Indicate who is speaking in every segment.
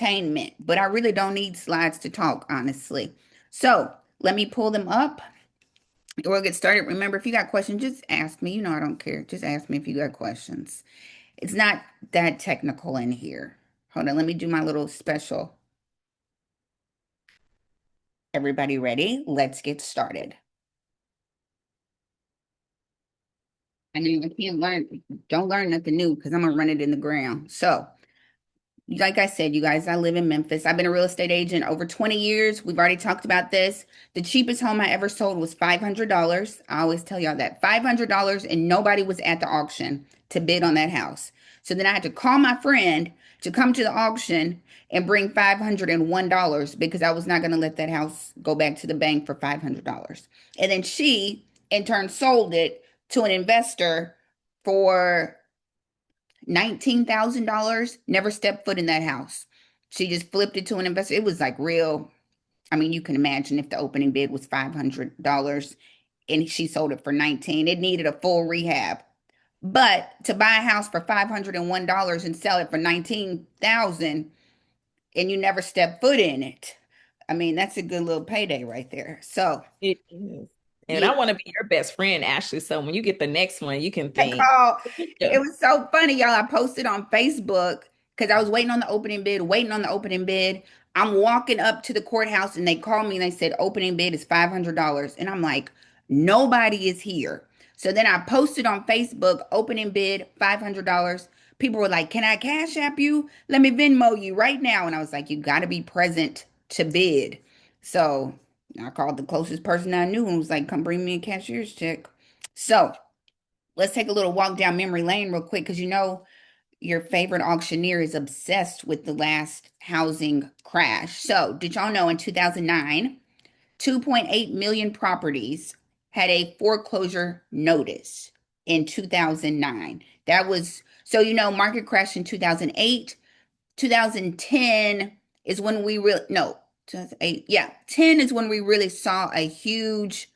Speaker 1: entertainment, but I really don't need slides to talk, honestly. So let me pull them up. We'll get started. Remember, if you got questions, just ask me. You know, I don't care. Just ask me if you got questions. It's not that technical in here. Hold on, let me do my little special. Everybody ready? Let's get started. I mean, if you don't learn nothing new because I'm gonna run it in the ground. So, like I said, you guys, I live in Memphis. I've been a real estate agent over 20 years. We've already talked about this. The cheapest home I ever sold was $500. I always tell y'all that $500, and nobody was at the auction to bid on that house. So then I had to call my friend to come to the auction and bring $501 because I was not going to let that house go back to the bank for $500. And then she, in turn, sold it to an investor for $19,000, never stepped foot in that house. She just flipped it to an investor. It was like real. I mean, you can imagine if the opening bid was $500 and she sold it for 19, it needed a full rehab. But to buy a house for $501 and sell it for 19,000 and you never step foot in it. I mean, that's a good little payday right there. So,
Speaker 2: It is. And
Speaker 1: yeah.
Speaker 2: I want to be your best friend, Ashley. So when you get the next one, you can
Speaker 1: That
Speaker 2: think,
Speaker 1: call. It
Speaker 2: yeah.
Speaker 1: was so funny, y'all. I posted on Facebook because I was waiting on the opening bid, waiting on the opening bid. I'm walking up to the courthouse and they called me and they said opening bid is $500. And I'm like, nobody is here. So then I posted on Facebook, opening bid $500. People were like, can I cash app you? Let me Venmo you right now. And I was like, you got to be present to bid. So I called the closest person I knew and was like, come bring me a cashier's check. So let's take a little walk down memory lane real quick because you know your favorite auctioneer is obsessed with the last housing crash. So, did y'all know in 2009, 2.8 million properties had a foreclosure notice in 2009? That was so you know market crash in 2008, 2010 is when we really no 2008, yeah, 10 is when we really saw a huge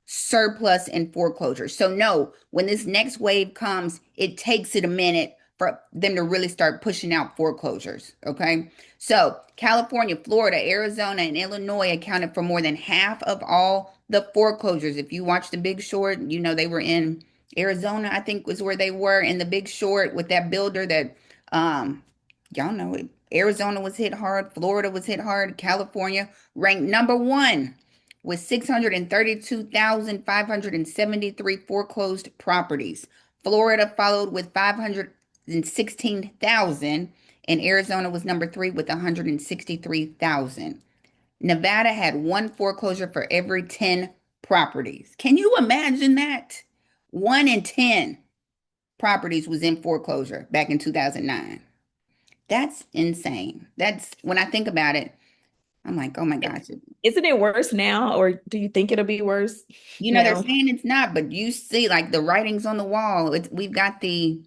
Speaker 1: surplus in foreclosures. So no, when this next wave comes, it takes it a minute for them to really start pushing out foreclosures. Okay, so California, Florida, Arizona, and Illinois accounted for more than half of all the foreclosures. If you watch The Big Short, you know they were in Arizona, I think was where they were in The Big Short with that builder that y'all know it. Arizona was hit hard. Florida was hit hard. California ranked number one with 632,573 foreclosed properties. Florida followed with 516,000, and Arizona was number three with 163,000. Nevada had one foreclosure for every 10 properties. Can you imagine that? One in 10 properties was in foreclosure back in 2009. That's insane. That's when I think about it, I'm like, oh my gosh.
Speaker 2: Isn't it worse now, or do you think it'll be worse
Speaker 1: You know, they're
Speaker 2: now?
Speaker 1: saying it's not, but you see like the writings on the wall. We've got I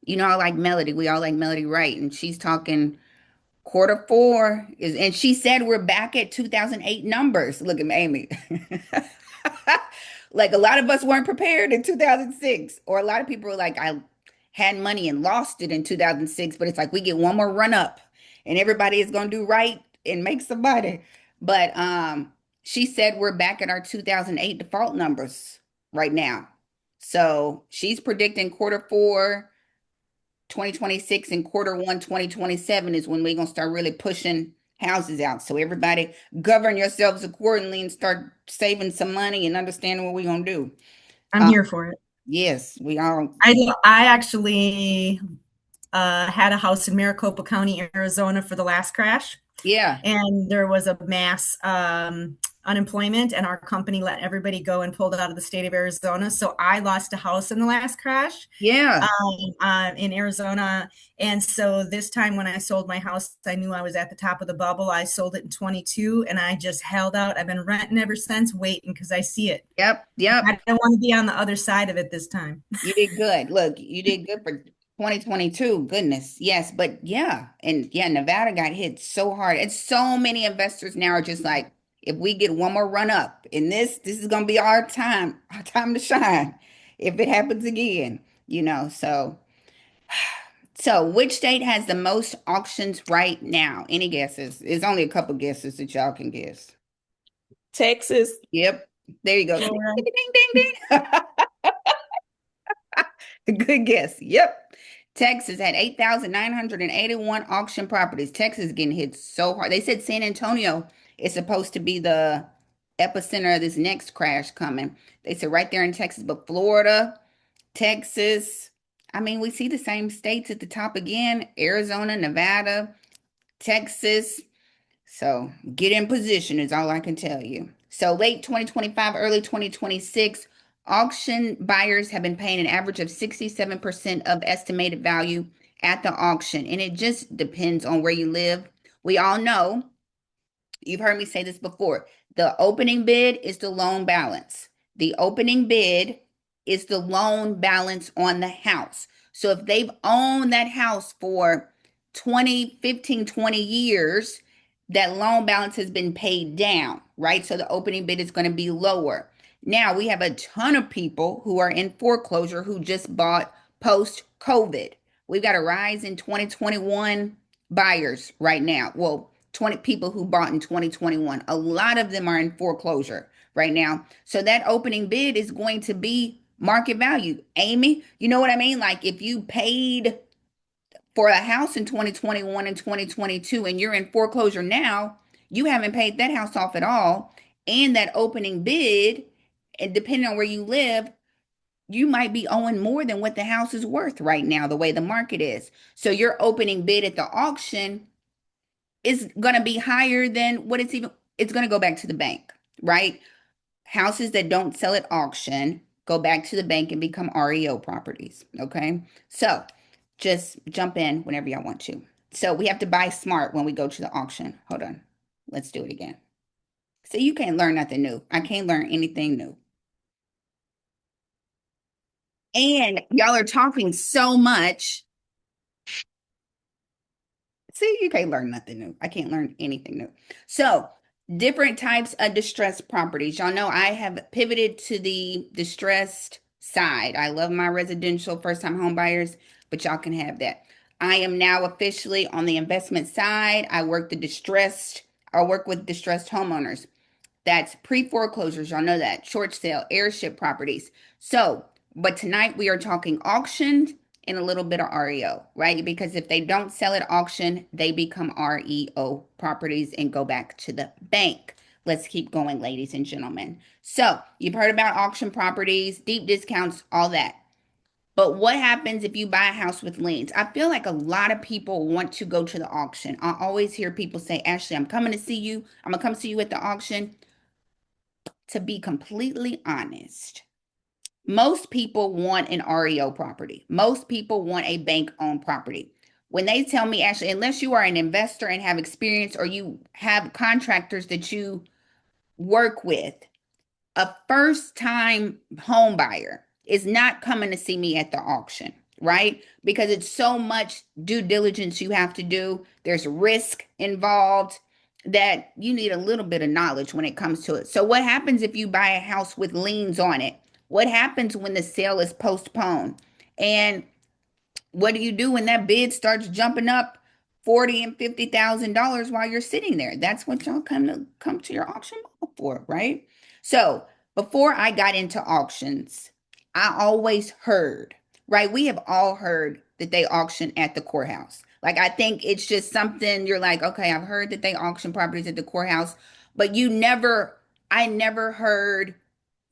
Speaker 1: like Melody. We all like Melody Wright, and she's talking quarter four is, and she said we're back at 2008 numbers. Look at Amy. Like a lot of us weren't prepared in 2006, or a lot of people were like, I had money and lost it in 2006, but it's like we get one more run up and everybody is going to do right and make some money. But she said we're back at our 2008 default numbers right now. So she's predicting quarter four 2026 and quarter one 2027 is when we're going to start really pushing houses out. So everybody govern yourselves accordingly and start saving some money and understanding what we're going to do.
Speaker 3: I'm
Speaker 1: Uh,
Speaker 3: here for it.
Speaker 1: yes, we all,
Speaker 3: I actually had a house in Maricopa County, Arizona for the last crash,
Speaker 1: yeah,
Speaker 3: and there was a mass unemployment, and our company let everybody go and pulled out of the state of Arizona. So I lost a house in the last crash
Speaker 1: yeah,
Speaker 3: in Arizona. And so this time when I sold my house, I knew I was at the top of the bubble. I sold it in 22 and I just held out. I've been renting ever since, waiting because I see it.
Speaker 1: yep, yep.
Speaker 3: I don't want to be on the other side of it this time.
Speaker 1: You did good. Look, you did good for 2022. Goodness. Yes, but yeah. And yeah, Nevada got hit so hard. And so many investors now are just like, if we get one more run up in this is gonna be our time to shine if it happens again, you know. So So, which state has the most auctions right now? Any guesses? It's only a couple guesses that y'all can guess.
Speaker 2: Texas.
Speaker 1: Yep. There you go. Ding,
Speaker 3: Florida.
Speaker 1: ding, ding, ding, ding. Good guess. Yep. Texas had 8,981 auction properties. Texas is getting hit so hard. They said San Antonio is supposed to be the epicenter of this next crash coming. They said right there in Texas, but Florida, Texas, I mean, we see the same states at the top again: Arizona, Nevada, Texas. So get in position is all I can tell you. So late 2025, early 2026, auction buyers have been paying an average of 67% of estimated value at the auction. And it just depends on where you live. We all know, you've heard me say this before. The opening bid is the loan balance. The opening bid is the loan balance on the house. So if they've owned that house for 20, 15, 20 years, that loan balance has been paid down, right? So the opening bid is going to be lower. Now we have a ton of people who are in foreclosure who just bought post COVID. We've got a rise in 2021 buyers right now. Well, 20 people who bought in 2021. A lot of them are in foreclosure right now. So that opening bid is going to be market value. Amy, you know what I mean? Like if you paid for a house in 2021 and 2022 and you're in foreclosure now, you haven't paid that house off at all. And that opening bid, and depending on where you live, you might be owing more than what the house is worth right now, the way the market is. So your opening bid at the auction is going to be higher than what it's going to go back to the bank, right? Houses that don't sell at auction go back to the bank and become REO properties, okay? So just jump in whenever y'all want to. So we have to buy smart when we go to the auction. Hold on. Let's do it again. So you can't learn nothing new. I can't learn anything new. And y'all are talking so much. See, you can't learn nothing new. I can't learn anything new. So, different types of distressed properties. Y'all know I have pivoted to the distressed side. I love my residential first time home buyers, but y'all can have that. I am now officially on the investment side. I work with distressed homeowners. That's pre-foreclosures. Y'all know that. Short sale, airship properties. So, but tonight we are talking auctions and a little bit of REO, right? Because if they don't sell at auction, they become REO properties and go back to the bank. Let's keep going, ladies and gentlemen. So, you've heard about auction properties, deep discounts, all that. But what happens if you buy a house with liens? I feel like a lot of people want to go to the auction. I always hear people say, Ashley, I'm coming to see you. I'm going to come see you at the auction. To be completely honest, most people want an REO property. Most people want a bank owned property. When they tell me, actually, unless you are an investor and have experience or you have contractors that you work with, a first time home buyer is not coming to see me at the auction, right? Because it's so much due diligence you have to do. There's risk involved that you need a little bit of knowledge when it comes to it. So, what happens if you buy a house with liens on it? What happens when the sale is postponed? And what do you do when that bid starts jumping up 40 and $50,000 while you're sitting there? That's what y'all come to your auction for, right? So before I got into auctions, I always heard, right? We have all heard that they auction at the courthouse. Like I think it's just something you're like, okay, I've heard that they auction properties at the courthouse, but I never heard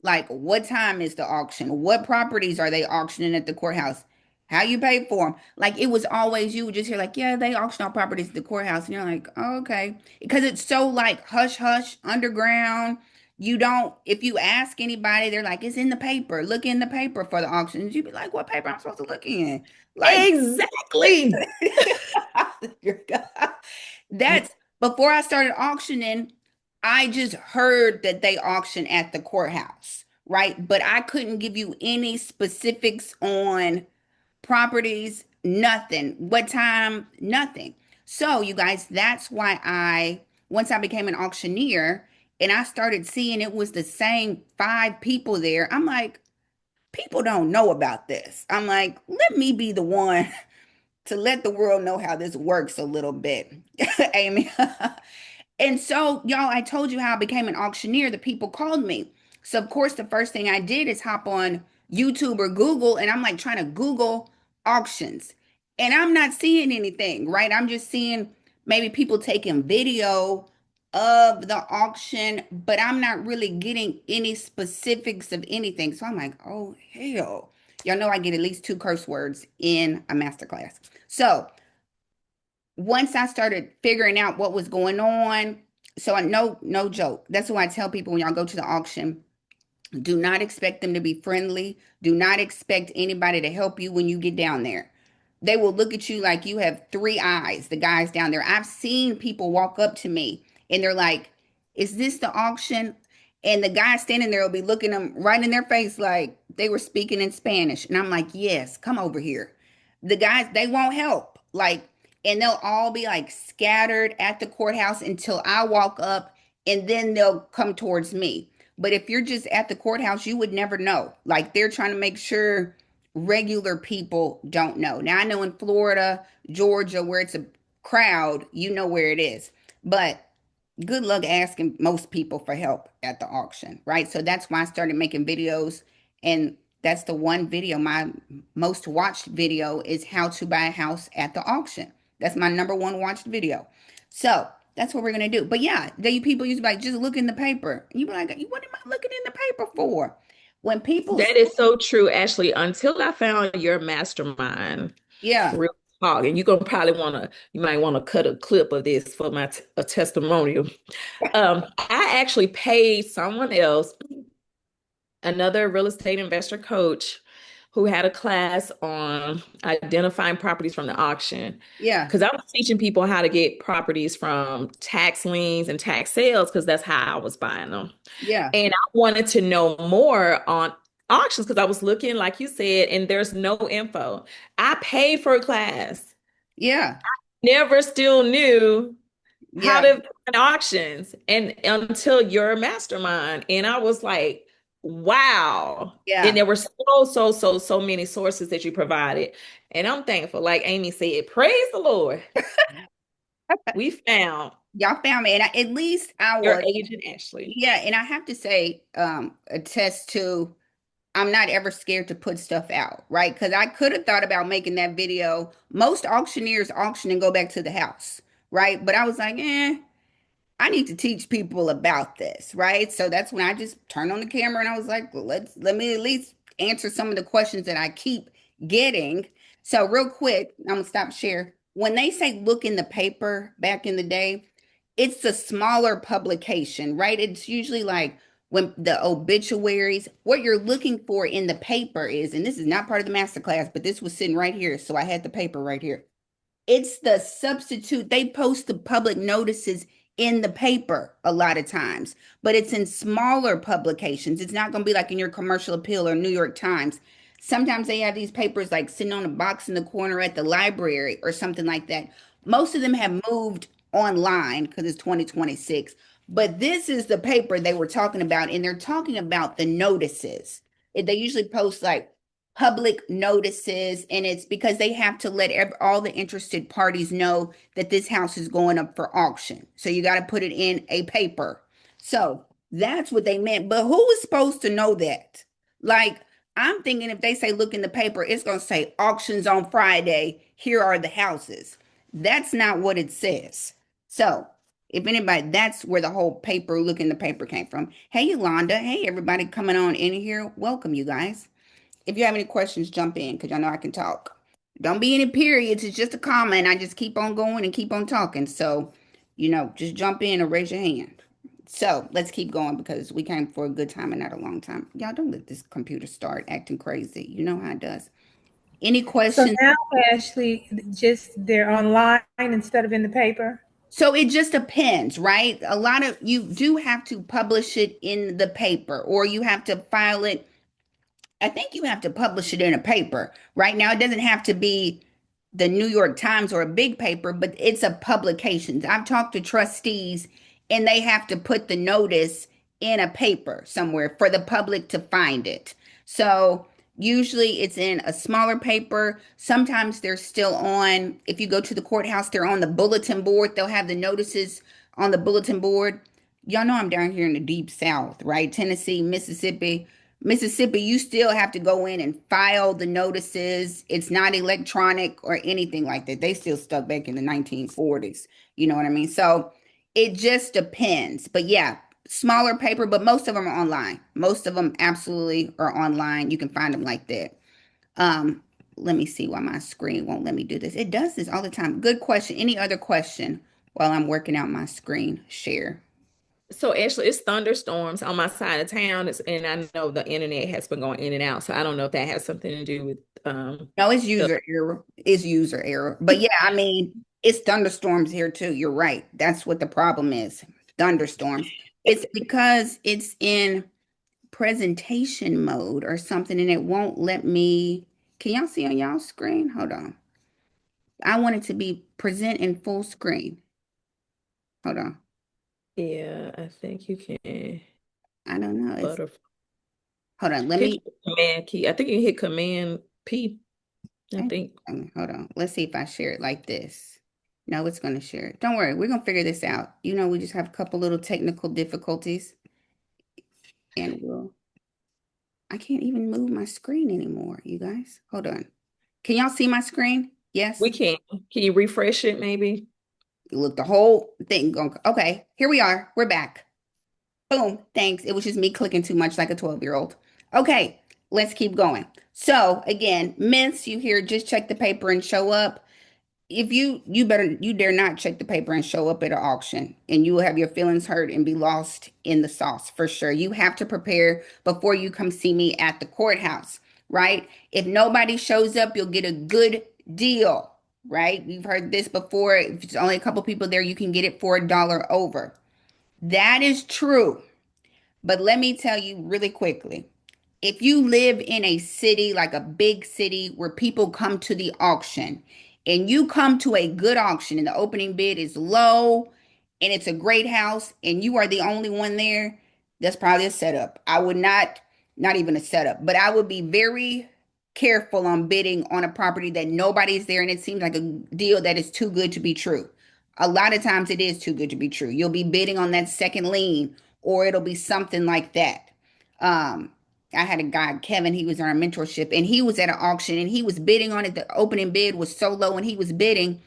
Speaker 1: like, what time is the auction? What properties are they auctioning at the courthouse? How you pay for them? Like, it was always, you would just hear like, yeah, they auction off properties at the courthouse. And you're like, oh, okay. Because it's so like hush hush, underground. You don't, if you ask anybody, they're like, it's in the paper. Look in the paper for the auctions. You'd be like, what paper I'm supposed to look in? Like,
Speaker 2: Exactly.
Speaker 1: that's before I started auctioning, I just heard that they auction at the courthouse, right? But I couldn't give you any specifics on properties, nothing. What time, nothing. So, you guys, that's why once I became an auctioneer and I started seeing it was the same five people there, I'm like, people don't know about this. I'm like, let me be the one to let the world know how this works a little bit, Amy. And so, y'all, I told you how I became an auctioneer. The people called me. So, of course, the first thing I did is hop on YouTube or Google, and I'm like trying to Google auctions. And I'm not seeing anything, right? I'm just seeing maybe people taking video of the auction, but I'm not really getting any specifics of anything. So I'm like, oh, hell. Y'all know I get at least two curse words in a masterclass. So, once I started figuring out what was going on, so I no joke. That's why I tell people when y'all go to the auction, do not expect them to be friendly. Do not expect anybody to help you when you get down there. They will look at you like you have three eyes, the guys down there. I've seen people walk up to me and they're like, "Is this the auction?" And the guy standing there will be looking them right in their face like they were speaking in Spanish. And I'm like, "Yes, come over here." The guys, they won't help. Like, and they'll all be like scattered at the courthouse until I walk up and then they'll come towards me. But if you're just at the courthouse, you would never know. Like they're trying to make sure regular people don't know. Now I know in Florida, Georgia, where it's a crowd, you know where it is. But good luck asking most people for help at the auction, right? So that's why I started making videos. And that's the one video, my most watched video is how to buy a house at the auction. That's my number one watched video. So that's what we're gonna do. But yeah, they people used to be like, just look in the paper. And you be like, what am I looking in the paper for? When people,
Speaker 2: That is so true, Ashley. Until I found your mastermind,
Speaker 1: yeah,
Speaker 2: real talk, and you're gonna probably you might want to cut a clip of this for my a testimonial. I actually paid someone else, another real estate investor coach, who had a class on identifying properties from the auction.
Speaker 1: yeah,
Speaker 2: Because I was teaching people how to get properties from tax liens and tax sales, because that's how I was buying them.
Speaker 1: yeah,
Speaker 2: And I wanted to know more on auctions because I was looking, like you said, and there's no info. I paid for a class,
Speaker 1: yeah,
Speaker 2: never still knew how
Speaker 1: yeah,
Speaker 2: to run auctions and until your mastermind. And I was like, wow. And
Speaker 1: yeah.
Speaker 2: there were so many sources that you provided. And I'm thankful. Like Amy said, praise the Lord. We found
Speaker 1: Y'all found me, and at least I
Speaker 2: your
Speaker 1: was,
Speaker 2: agent, Ashley.
Speaker 1: yeah. And I have to say, attest to I'm not ever scared to put stuff out, right? Because I could have thought about making that video. Most auctioneers auction and go back to the house, right? But I was like, I need to teach people about this, right? So that's when I just turned on the camera and I was like, well, let me at least answer some of the questions that I keep getting. So real quick, I'm gonna stop share. When they say look in the paper back in the day, it's a smaller publication, right? It's usually like when the obituaries, what you're looking for in the paper is, and this is not part of the master class, but this was sitting right here. So I had the paper right here. It's the substitute. They post the public notices in the paper a lot of times, but it's in smaller publications. It's not going to be like in your Commercial Appeal or New York Times. Sometimes they have these papers like sitting on a box in the corner at the library or something like that. Most of them have moved online because it's 2026. But this is the paper they were talking about, and they're talking about the notices. They usually post like public notices, and it's because they have to let all the interested parties know that this house is going up for auction. So you got to put it in a paper. So that's what they meant. But who is supposed to know that? Like, I'm thinking if they say look in the paper, it's going to say auctions on Friday. Here are the houses. That's not what it says. So if anybody, that's where the whole paper, look in the paper came from. Hey, Yolanda. Hey, everybody coming on in here. Welcome, you guys. If you have any questions, jump in because I know I can talk. Don't be any periods. It's just a comment. I just keep on going and keep on talking. So, just jump in or raise your hand. So let's keep going because we came for a good time and not a long time. Y'all don't let this computer start acting crazy. You know how it does. Any
Speaker 4: So
Speaker 1: questions?
Speaker 4: now, Ashley, just they're online instead of in the paper.
Speaker 1: So it just depends, right? A lot of you do have to publish it in the paper or you have to file it. I think you have to publish it in a paper. Right now, it doesn't have to be the New York Times or a big paper, but it's a publication. I've talked to trustees and they have to put the notice in a paper somewhere for the public to find it. So Usually it's in a smaller paper. Sometimes they're still on, if you go to the courthouse, they're on the bulletin board. They'll have the notices on the bulletin board. Y'all know I'm down here in the deep South, right? Tennessee, Mississippi. Mississippi, you still have to go in and file the notices. It's not electronic or anything like that. They still stuck back in the 1940s. You know what I mean? So it just depends. But yeah, smaller paper, but most of them are online. Most of them absolutely are online. You can find them like that. Um, Let me see why my screen won't let me do this. It does this all the time. Good question. Any other question while I'm working out my screen share?
Speaker 2: So actually, it's thunderstorms on my side of town, and I know the internet has been going in and out. So I don't know if that has something to do with
Speaker 1: No, it's
Speaker 2: the.
Speaker 1: user error. It's user error. But yeah, I mean, it's thunderstorms here too. You're right. That's what the problem is. Thunderstorms. It's because it's in presentation mode or something and it won't let me. Can y'all see on y'all screen? Hold on. I want it to be present in full screen. Hold on.
Speaker 2: Yeah, I think you can
Speaker 1: I don't know. It's
Speaker 2: butterfly.
Speaker 1: hold on. Let
Speaker 2: Hit
Speaker 1: me
Speaker 2: Command key. I think you hit Command P. I think.
Speaker 1: hold on. Let's see if I share it like this. No, it's going to share it. Don't worry. We're going to figure this out. You know, we just have a couple little technical difficulties and I can't even move my screen anymore, you guys. Hold on. Can y'all see my screen?
Speaker 2: We
Speaker 1: Yes.
Speaker 2: can. Can you refresh it maybe?
Speaker 1: Look, the whole thing going. Okay, here we are. We're back. Boom. Thanks. It was just me clicking too much like a 12-year-old. Okay, let's keep going. So again, myths you hear just check the paper and show up. If you dare not check the paper and show up at an auction and you will have your feelings hurt and be lost in the sauce for sure. You have to prepare before you come see me at the courthouse, right? If nobody shows up, you'll get a good deal, right? You've heard this before. If it's only a couple people there, you can get it for $1 over. That is true. But let me tell you really quickly, if you live in a city, like a big city where people come to the auction and you come to a good auction and the opening bid is low and it's a great house and you are the only one there, that's probably a setup. I would not even a setup, but I would be very careful on bidding on a property that nobody's there and it seems like a deal that is too good to be true. A lot of times it is too good to be true. You'll be bidding on that second lien or it'll be something like that. Um, I had a guy, Kevin, he was on our mentorship, and he was at an auction and he was bidding on it. The opening bid was so low and he was bidding,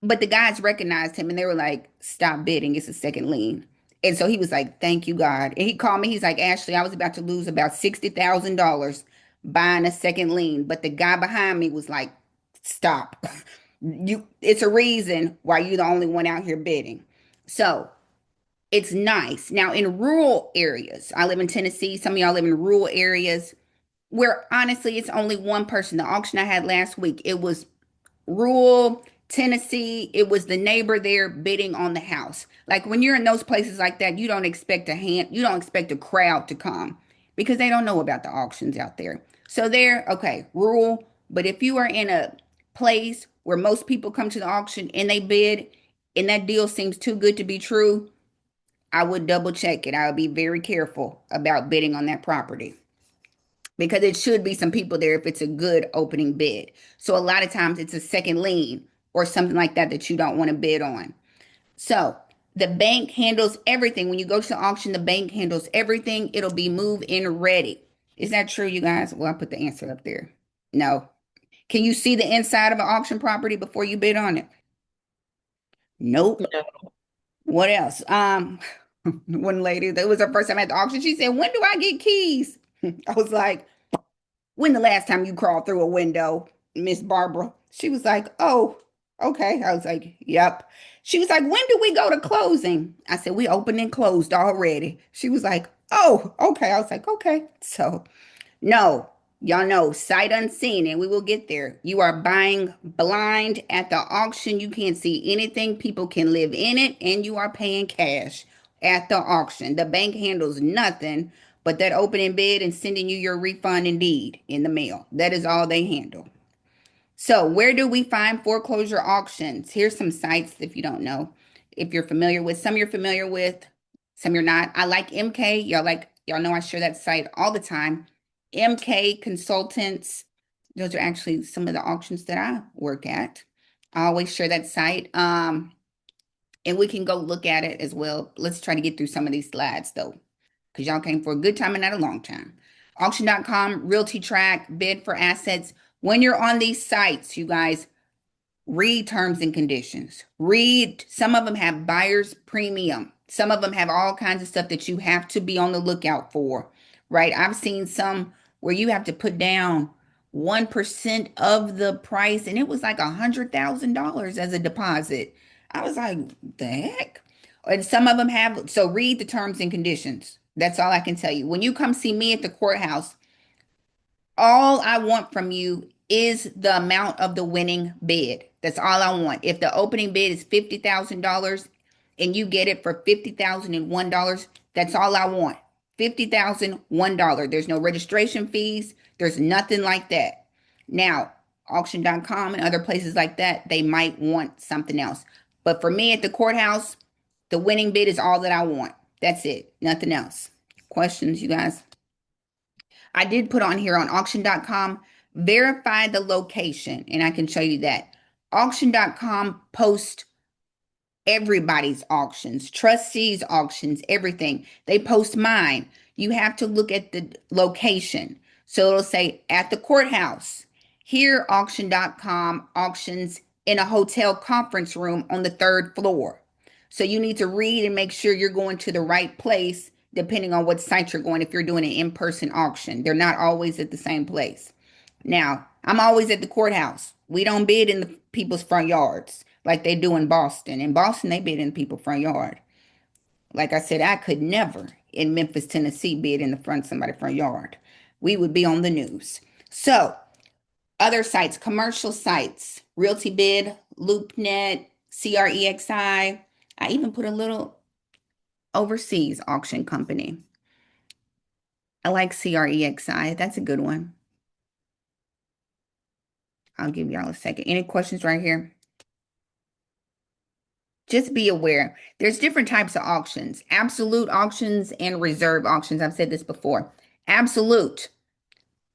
Speaker 1: but the guys recognized him and they were like, stop bidding. It's a second lien. And so he was like, thank you, God. And he called me. He's like, Ashley, I was about to lose about $60,000 buying a second lien. But the guy behind me was like, stop. It's a reason why you're the only one out here bidding. So it's nice. Now, in rural areas, I live in Tennessee. Some of y'all live in rural areas where honestly, it's only one person. The auction I had last week, it was rural Tennessee. It was the neighbor there bidding on the house. Like when you're in those places like that, you don't expect a crowd to come because they don't know about the auctions out there. So they're okay, rural. But if you are in a place where most people come to the auction and they bid, and that deal seems too good to be true, I would double check it. I would be very careful about bidding on that property because it should be some people there if it's a good opening bid. So a lot of times it's a second lien or something like that that you don't want to bid on. So the bank handles everything. When you go to the auction, the bank handles everything. It'll be move in ready. Is that true, you guys? Well, I put the answer up there. No. Can you see the inside of an auction property before you bid on it? Nope.
Speaker 2: No.
Speaker 1: What else? One lady, that was her first time at the auction. She said, when do I get keys? I was like, when the last time you crawled through a window, Miss Barbara? She was like, oh, okay. I was like, yep. She was like, when do we go to closing? I said, we opened and closed already. She was like, oh, okay. I was like, okay. So no, y'all know, sight unseen, and we will get there. You are buying blind at the auction. You can't see anything. People can live in it, and you are paying cash at the auction. The bank handles nothing but that opening bid and sending you your refund and deed in the mail. That is all they handle. So, where do we find foreclosure auctions? Here's some sites if you don't know. If you're familiar with, some you're familiar with, some you're not. I like MK. Y'all know I share that site all the time. MK Consultants. Those are actually some of the auctions that I work at. I always share that site. And we can go look at it as well. Let's try to get through some of these slides though, because y'all came for a good time and not a long time. Auction.com, Realty Track, bid for assets. When you're on these sites, you guys, read terms and conditions. Read, some of them have buyer's premium. Some of them have all kinds of stuff that you have to be on the lookout for, right? I've seen some where you have to put down 1% of the price, and it was like $100,000 as a deposit. I was like, the heck? And some of them have, so read the terms and conditions. That's all I can tell you. When you come see me at the courthouse, all I want from you is the amount of the winning bid. That's all I want. If the opening bid is $50,000 and you get it for $50,001, that's all I want. $50,001. There's no registration fees. There's nothing like that. Now, auction.com and other places like that, they might want something else. But for me at the courthouse, the winning bid is all that I want. That's it. Nothing else. Questions, you guys? I did put on here on auction.com, verify the location, and I can show you that. Auction.com posts everybody's auctions, trustees' auctions, everything. They post mine. You have to look at the location. So it'll say at the courthouse, here, auction.com auctions in a hotel conference room on the third floor. So you need to read and make sure you're going to the right place depending on what site you're going if you're doing an in-person auction. They're not always at the same place. Now, I'm always at the courthouse. We don't bid in the people's front yards like they do in Boston. In Boston, they bid in the people's front yard. Like I said, I could never in Memphis, Tennessee bid in the front of somebody's front yard. We would be on the news. So, other sites, commercial sites, Realty Bid, LoopNet, CREXI. I even put a little overseas auction company. I like CREXI. That's a good one. I'll give y'all a second. Any questions right here? Just be aware. There's different types of auctions. Absolute auctions and reserve auctions. I've said this before. Absolute,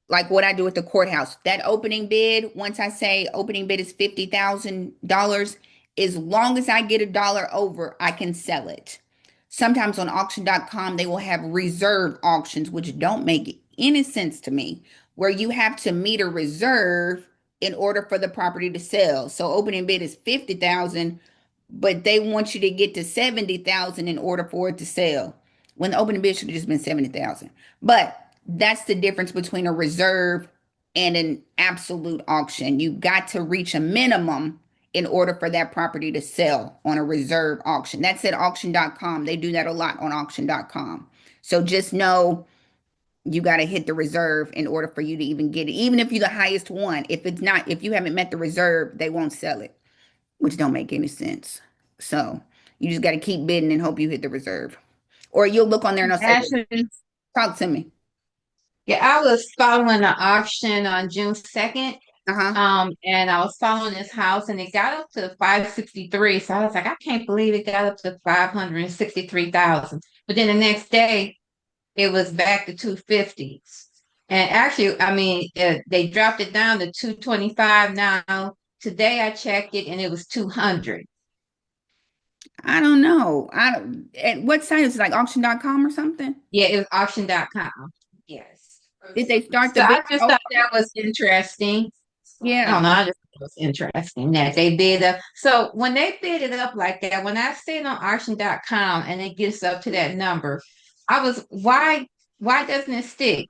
Speaker 1: like what I do at the courthouse. That opening bid, once I say opening bid is $50,000, as long as I get a dollar over, I can sell it. Sometimes on auction.com, they will have reserve auctions, which don't make any sense to me, where you have to meet a reserve in order for the property to sell. So opening bid is 50,000, but they want you to get to 70,000 in order for it to sell. When the opening bid should have just been 70,000. But that's the difference between a reserve and an absolute auction. You got to reach a minimum in order for that property to sell on a reserve auction. That's at auction.com. They do that a lot on auction.com. So just know you got to hit the reserve in order for you to even get it. Even if you're the highest one, if it's not, if you haven't met the reserve, they won't sell it, which don't make any sense. So you just got to keep bidding and hope you hit the reserve. Or you'll look on there and they'll say,
Speaker 5: Ashley,
Speaker 1: talk to me.
Speaker 5: yeah, I was following the auction on June 2nd.
Speaker 1: Uh-huh.
Speaker 5: And I was following this house and it got up to 563. So I was like, I can't believe it got up to 563,000. But then the next day it was back to 250. And actually, I mean, they dropped it down to 225 now. Today I checked it and it was 200.
Speaker 1: I don't know. At what site is it, like auction.com or something?
Speaker 5: Yeah, it was auction.com. Yes.
Speaker 1: Did they start
Speaker 5: So
Speaker 1: the bid?
Speaker 5: I just thought that was interesting. I
Speaker 1: Yeah.
Speaker 5: don't know. I just thought it was interesting that they bid up. So when they bid it up like that, when I see it on auction.com and it gets up to that number, I was, why doesn't it stick?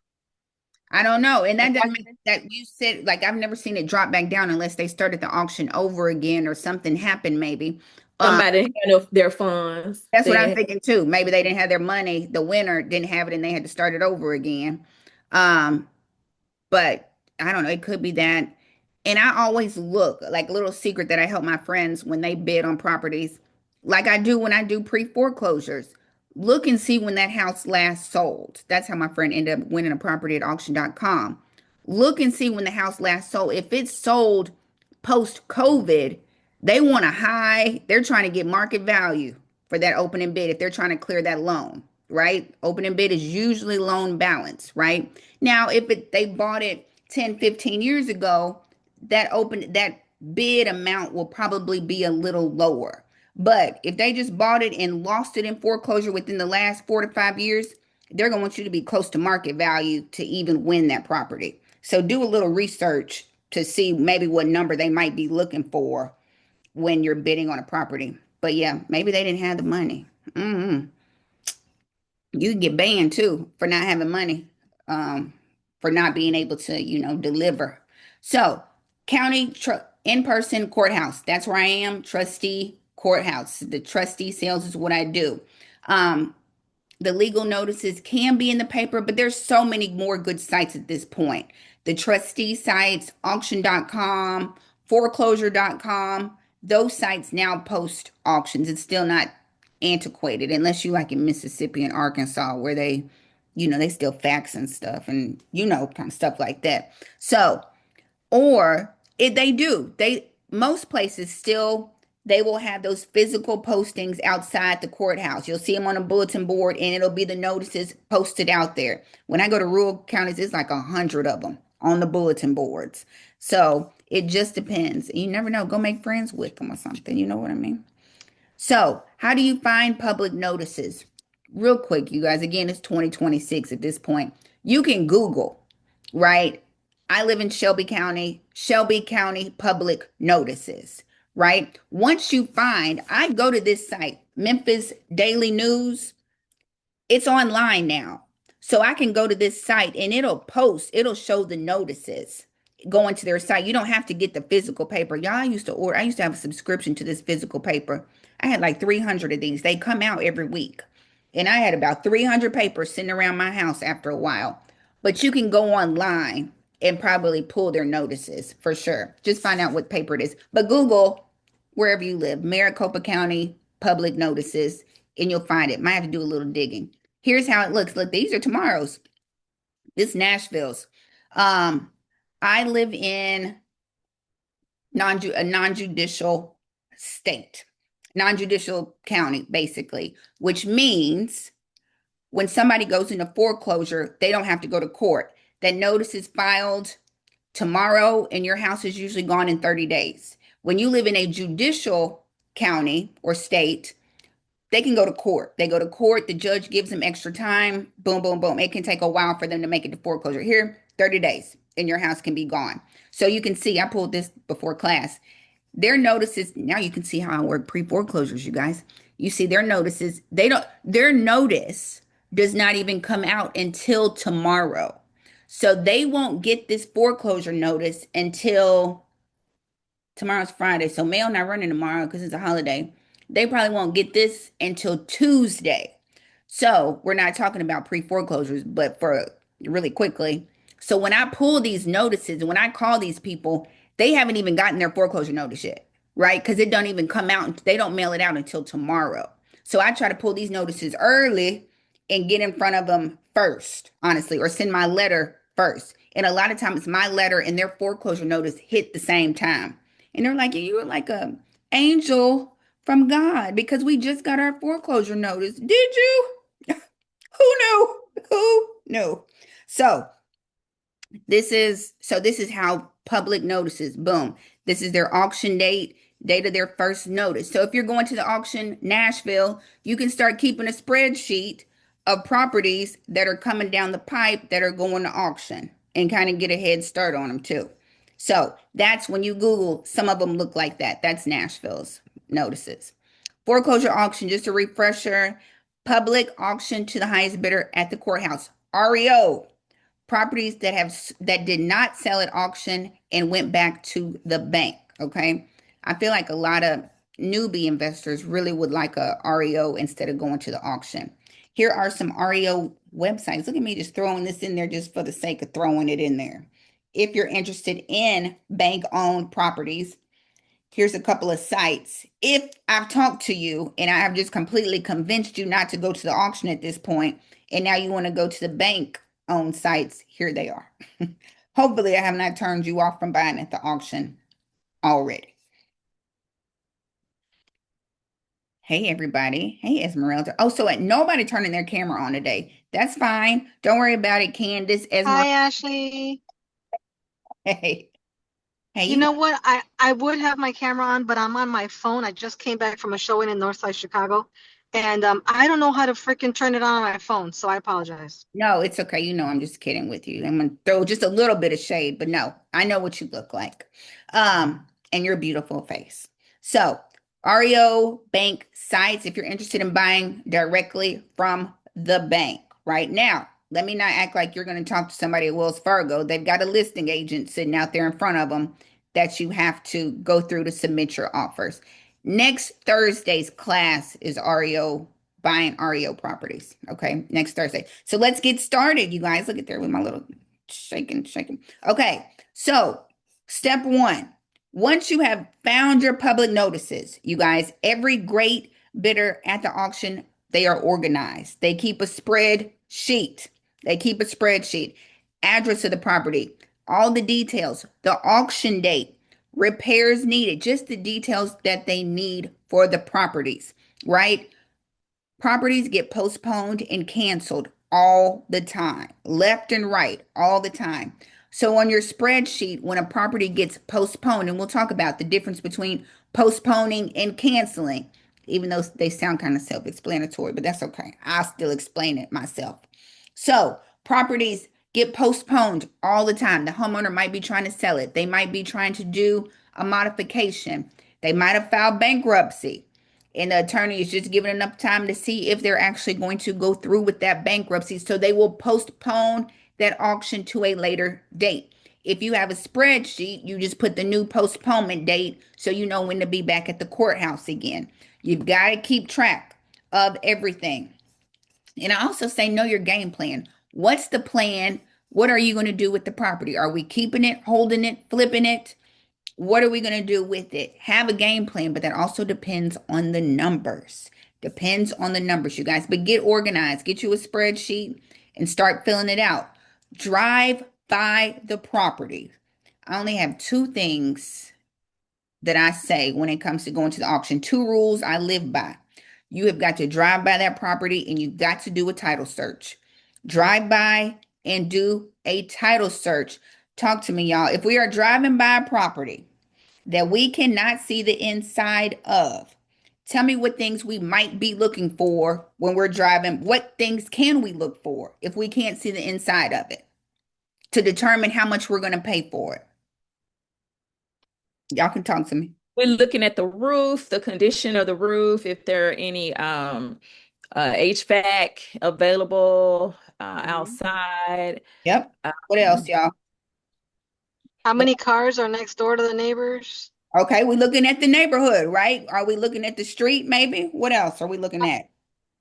Speaker 1: I don't know. And that doesn't mean that you said, like, I've never seen it drop back down unless they started the auction over again or something happened, maybe.
Speaker 2: Somebody handle their funds.
Speaker 1: That's what I'm
Speaker 2: They
Speaker 1: thinking too. Maybe they didn't have their money. The winner didn't have it and they had to start it over again. Um, But I don't know, it could be that. And I always look like a little secret that I help my friends when they bid on properties, like I do when I do pre-foreclosures. Look and see when that house last sold. That's how my friend ended up winning a property at auction.com. Look and see when the house last sold. If it's sold post-COVID, they want a high, they're trying to get market value for that opening bid if they're trying to clear that loan. right? Opening bid is usually loan balance, right? Now, if they bought it 10, 15 years ago, that bid amount will probably be a little lower. But if they just bought it and lost it in foreclosure within the last 4 to 5 years, they're going to want you to be close to market value to even win that property. So do a little research to see maybe what number they might be looking for when you're bidding on a property. But yeah, maybe they didn't have the money. Mm-hmm. You can get banned too for not having money, for not being able to, deliver. So, in-person courthouse. That's where I am. Trustee courthouse. The trustee sales is what I do. Um, the legal notices can be in the paper, but there's so many more good sites at this point. The trustee sites, auction.com, foreclosure.com, those sites now post auctions. It's still not antiquated unless you like in Mississippi and Arkansas where they still fax and stuff and kind of stuff like that. So, or if they do, most places still they will have those physical postings outside the courthouse. You'll see them on a bulletin board and it'll be the notices posted out there. When I go to rural counties, it's like 100 of them on the bulletin boards. So it just depends. You never know. Go make friends with them or something. You know what I mean? So, how do you find public notices? Real quick, you guys. Again, it's 2026 at this point. You can Google, right? I live in Shelby County public notices, right? Once you find, I go to this site, Memphis Daily News. It's online now. So I can go to this site and it'll show the notices going to their site. You don't have to get the physical paper. Y'all, I used to have a subscription to this physical paper. I had like 300 of these. They come out every week. And I had about 300 papers sitting around my house after a while. But you can go online and probably pull their notices for sure. Just find out what paper it is. But Google wherever you live, Maricopa County public notices, and you'll find it. Might have to do a little digging. Here's how it looks. Look, these are tomorrow's. This Nashville's. Um, I live in a non-judicial state, non-judicial county, basically, which means when somebody goes into foreclosure, they don't have to go to court. That notice is filed tomorrow, and your house is usually gone in 30 days. When you live in a judicial county or state, they can go to court. They go to court. The judge gives them extra time. Boom, boom, boom. It can take a while for them to make it to foreclosure. Here, 30 days, and your house can be gone. So you can see, I pulled this before class. Their notices, now you can see how I work pre-foreclosures, you guys. You see their notices, their notice does not even come out until tomorrow. So they won't get this foreclosure notice until tomorrow's Friday. So mail not running tomorrow because it's a holiday. They probably won't get this until Tuesday. So we're not talking about pre-foreclosures, but for really quickly. So when I pull these notices and when I call these people, they haven't even gotten their foreclosure notice yet, right? Because it don't even come out. They don't mail it out until tomorrow. So I try to pull these notices early and get in front of them first, honestly, or send my letter first. And a lot of times my letter and their foreclosure notice hit the same time. And they're like, you were like a angel from God because we just got our foreclosure notice. Did you? Who knew? Who knew? So this is how public notices, boom. This is their auction date of their first notice. So if you're going to the auction Nashville, you can start keeping a spreadsheet of properties that are coming down the pipe that are going to auction and kind of get a head start on them too. So that's when you Google, some of them look like that. That's Nashville's notices. Foreclosure auction, just a refresher, public auction to the highest bidder at the courthouse. REO, properties that did not sell at auction and went back to the bank. Okay. I feel like a lot of newbie investors really would like a REO instead of going to the auction. Here are some REO websites. Look at me just throwing this in there just for the sake of throwing it in there. If you're interested in bank-owned properties, here's a couple of sites. If I've talked to you and I have just completely convinced you not to go to the auction at this point, and now you want to go to the bank-owned sites, here they are. Hopefully, I have not turned you off from buying at the auction already. Hey, everybody. Hey, Esmeralda. Oh, so nobody turning their camera on today. That's fine. Don't worry about it, Candace. Esmeralda.
Speaker 6: Hi, Ashley.
Speaker 1: Hey, hey,
Speaker 6: You
Speaker 1: you.
Speaker 6: know what? I would have my camera on, but I'm on my phone. I just came back from a showing in Northside Chicago, and I don't know how to freaking turn it on my phone, so I apologize.
Speaker 1: No, it's okay. You know, I'm just kidding with you. I'm gonna throw just a little bit of shade, but no, I know what you look like. And your beautiful face. So, REO bank sites, if you're interested in buying directly from the bank right now, let me not act like you're going to talk to somebody at Wells Fargo. They've got a listing agent sitting out there in front of them that you have to go through to submit your offers. Next Thursday's class is REO buying REO properties. Okay, next Thursday. So let's get started, you guys. Look at there with my little shaking. Okay, so step one. Once you have found your public notices, you guys, every great bidder at the auction, they are organized. They keep a spreadsheet. They keep a spreadsheet. Address of the property, all the details, the auction date, repairs needed, just the details that they need for the properties, right? Properties get postponed and canceled all the time, left and right, all the time. So on your spreadsheet, when a property gets postponed, and we'll talk about the difference between postponing and canceling, even though they sound kind of self-explanatory, but that's okay. I'll still explain it myself. So properties get postponed all the time. The homeowner might be trying to sell it. They might be trying to do a modification. They might have filed bankruptcy and the attorney is just given enough time to see if they're actually going to go through with that bankruptcy. So they will postpone that auction to a later date. If you have a spreadsheet, you just put the new postponement date so you know when to be back at the courthouse again. You've got to keep track of everything. And I also say, know your game plan. What's the plan? What are you going to do with the property? Are we keeping it, holding it, flipping it? What are we going to do with it? Have a game plan, but that also depends on the numbers. Depends on the numbers, you guys. But get organized. Get you a spreadsheet and start filling it out. Drive by the property. I only have two things that I say when it comes to going to the auction. Two rules I live by. You have got to drive by that property and you've got to do a title search. Drive by and do a title search. Talk to me, y'all. If we are driving by a property that we cannot see the inside of, tell me what things we might be looking for when we're driving. What things can we look for if we can't see the inside of it to determine how much we're going to pay for it? Y'all can talk to me.
Speaker 2: We're looking at the roof, the condition of the roof, if there are any HVAC available
Speaker 1: Mhm.
Speaker 2: outside.
Speaker 1: Yep. What else,
Speaker 2: Um,
Speaker 1: y'all?
Speaker 6: How many cars are next door to the neighbors?
Speaker 1: Okay, we're looking at the neighborhood, right? Are we looking at the street, maybe? What else are we looking at?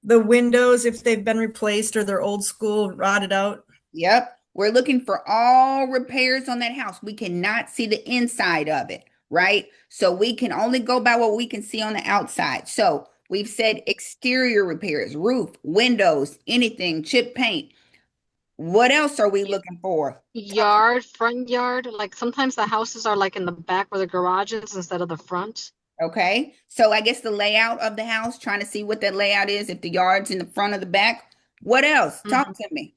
Speaker 3: The windows, if they've been replaced or they're old school, rotted out.
Speaker 1: Yep. We're looking for all repairs on that house. We cannot see the inside of it, right? So we can only go by what we can see on the outside. So we've said exterior repairs, roof, windows, anything, chip paint. What else are we
Speaker 6: Y-
Speaker 1: looking for?
Speaker 6: Yard, front yard. Like sometimes the houses are like in the back where the garage is instead of the front.
Speaker 1: Okay. So I guess the layout of the house, trying to see what that layout is, if the yard's in the front or the back. What else? Talk
Speaker 6: Mhm.
Speaker 1: to me.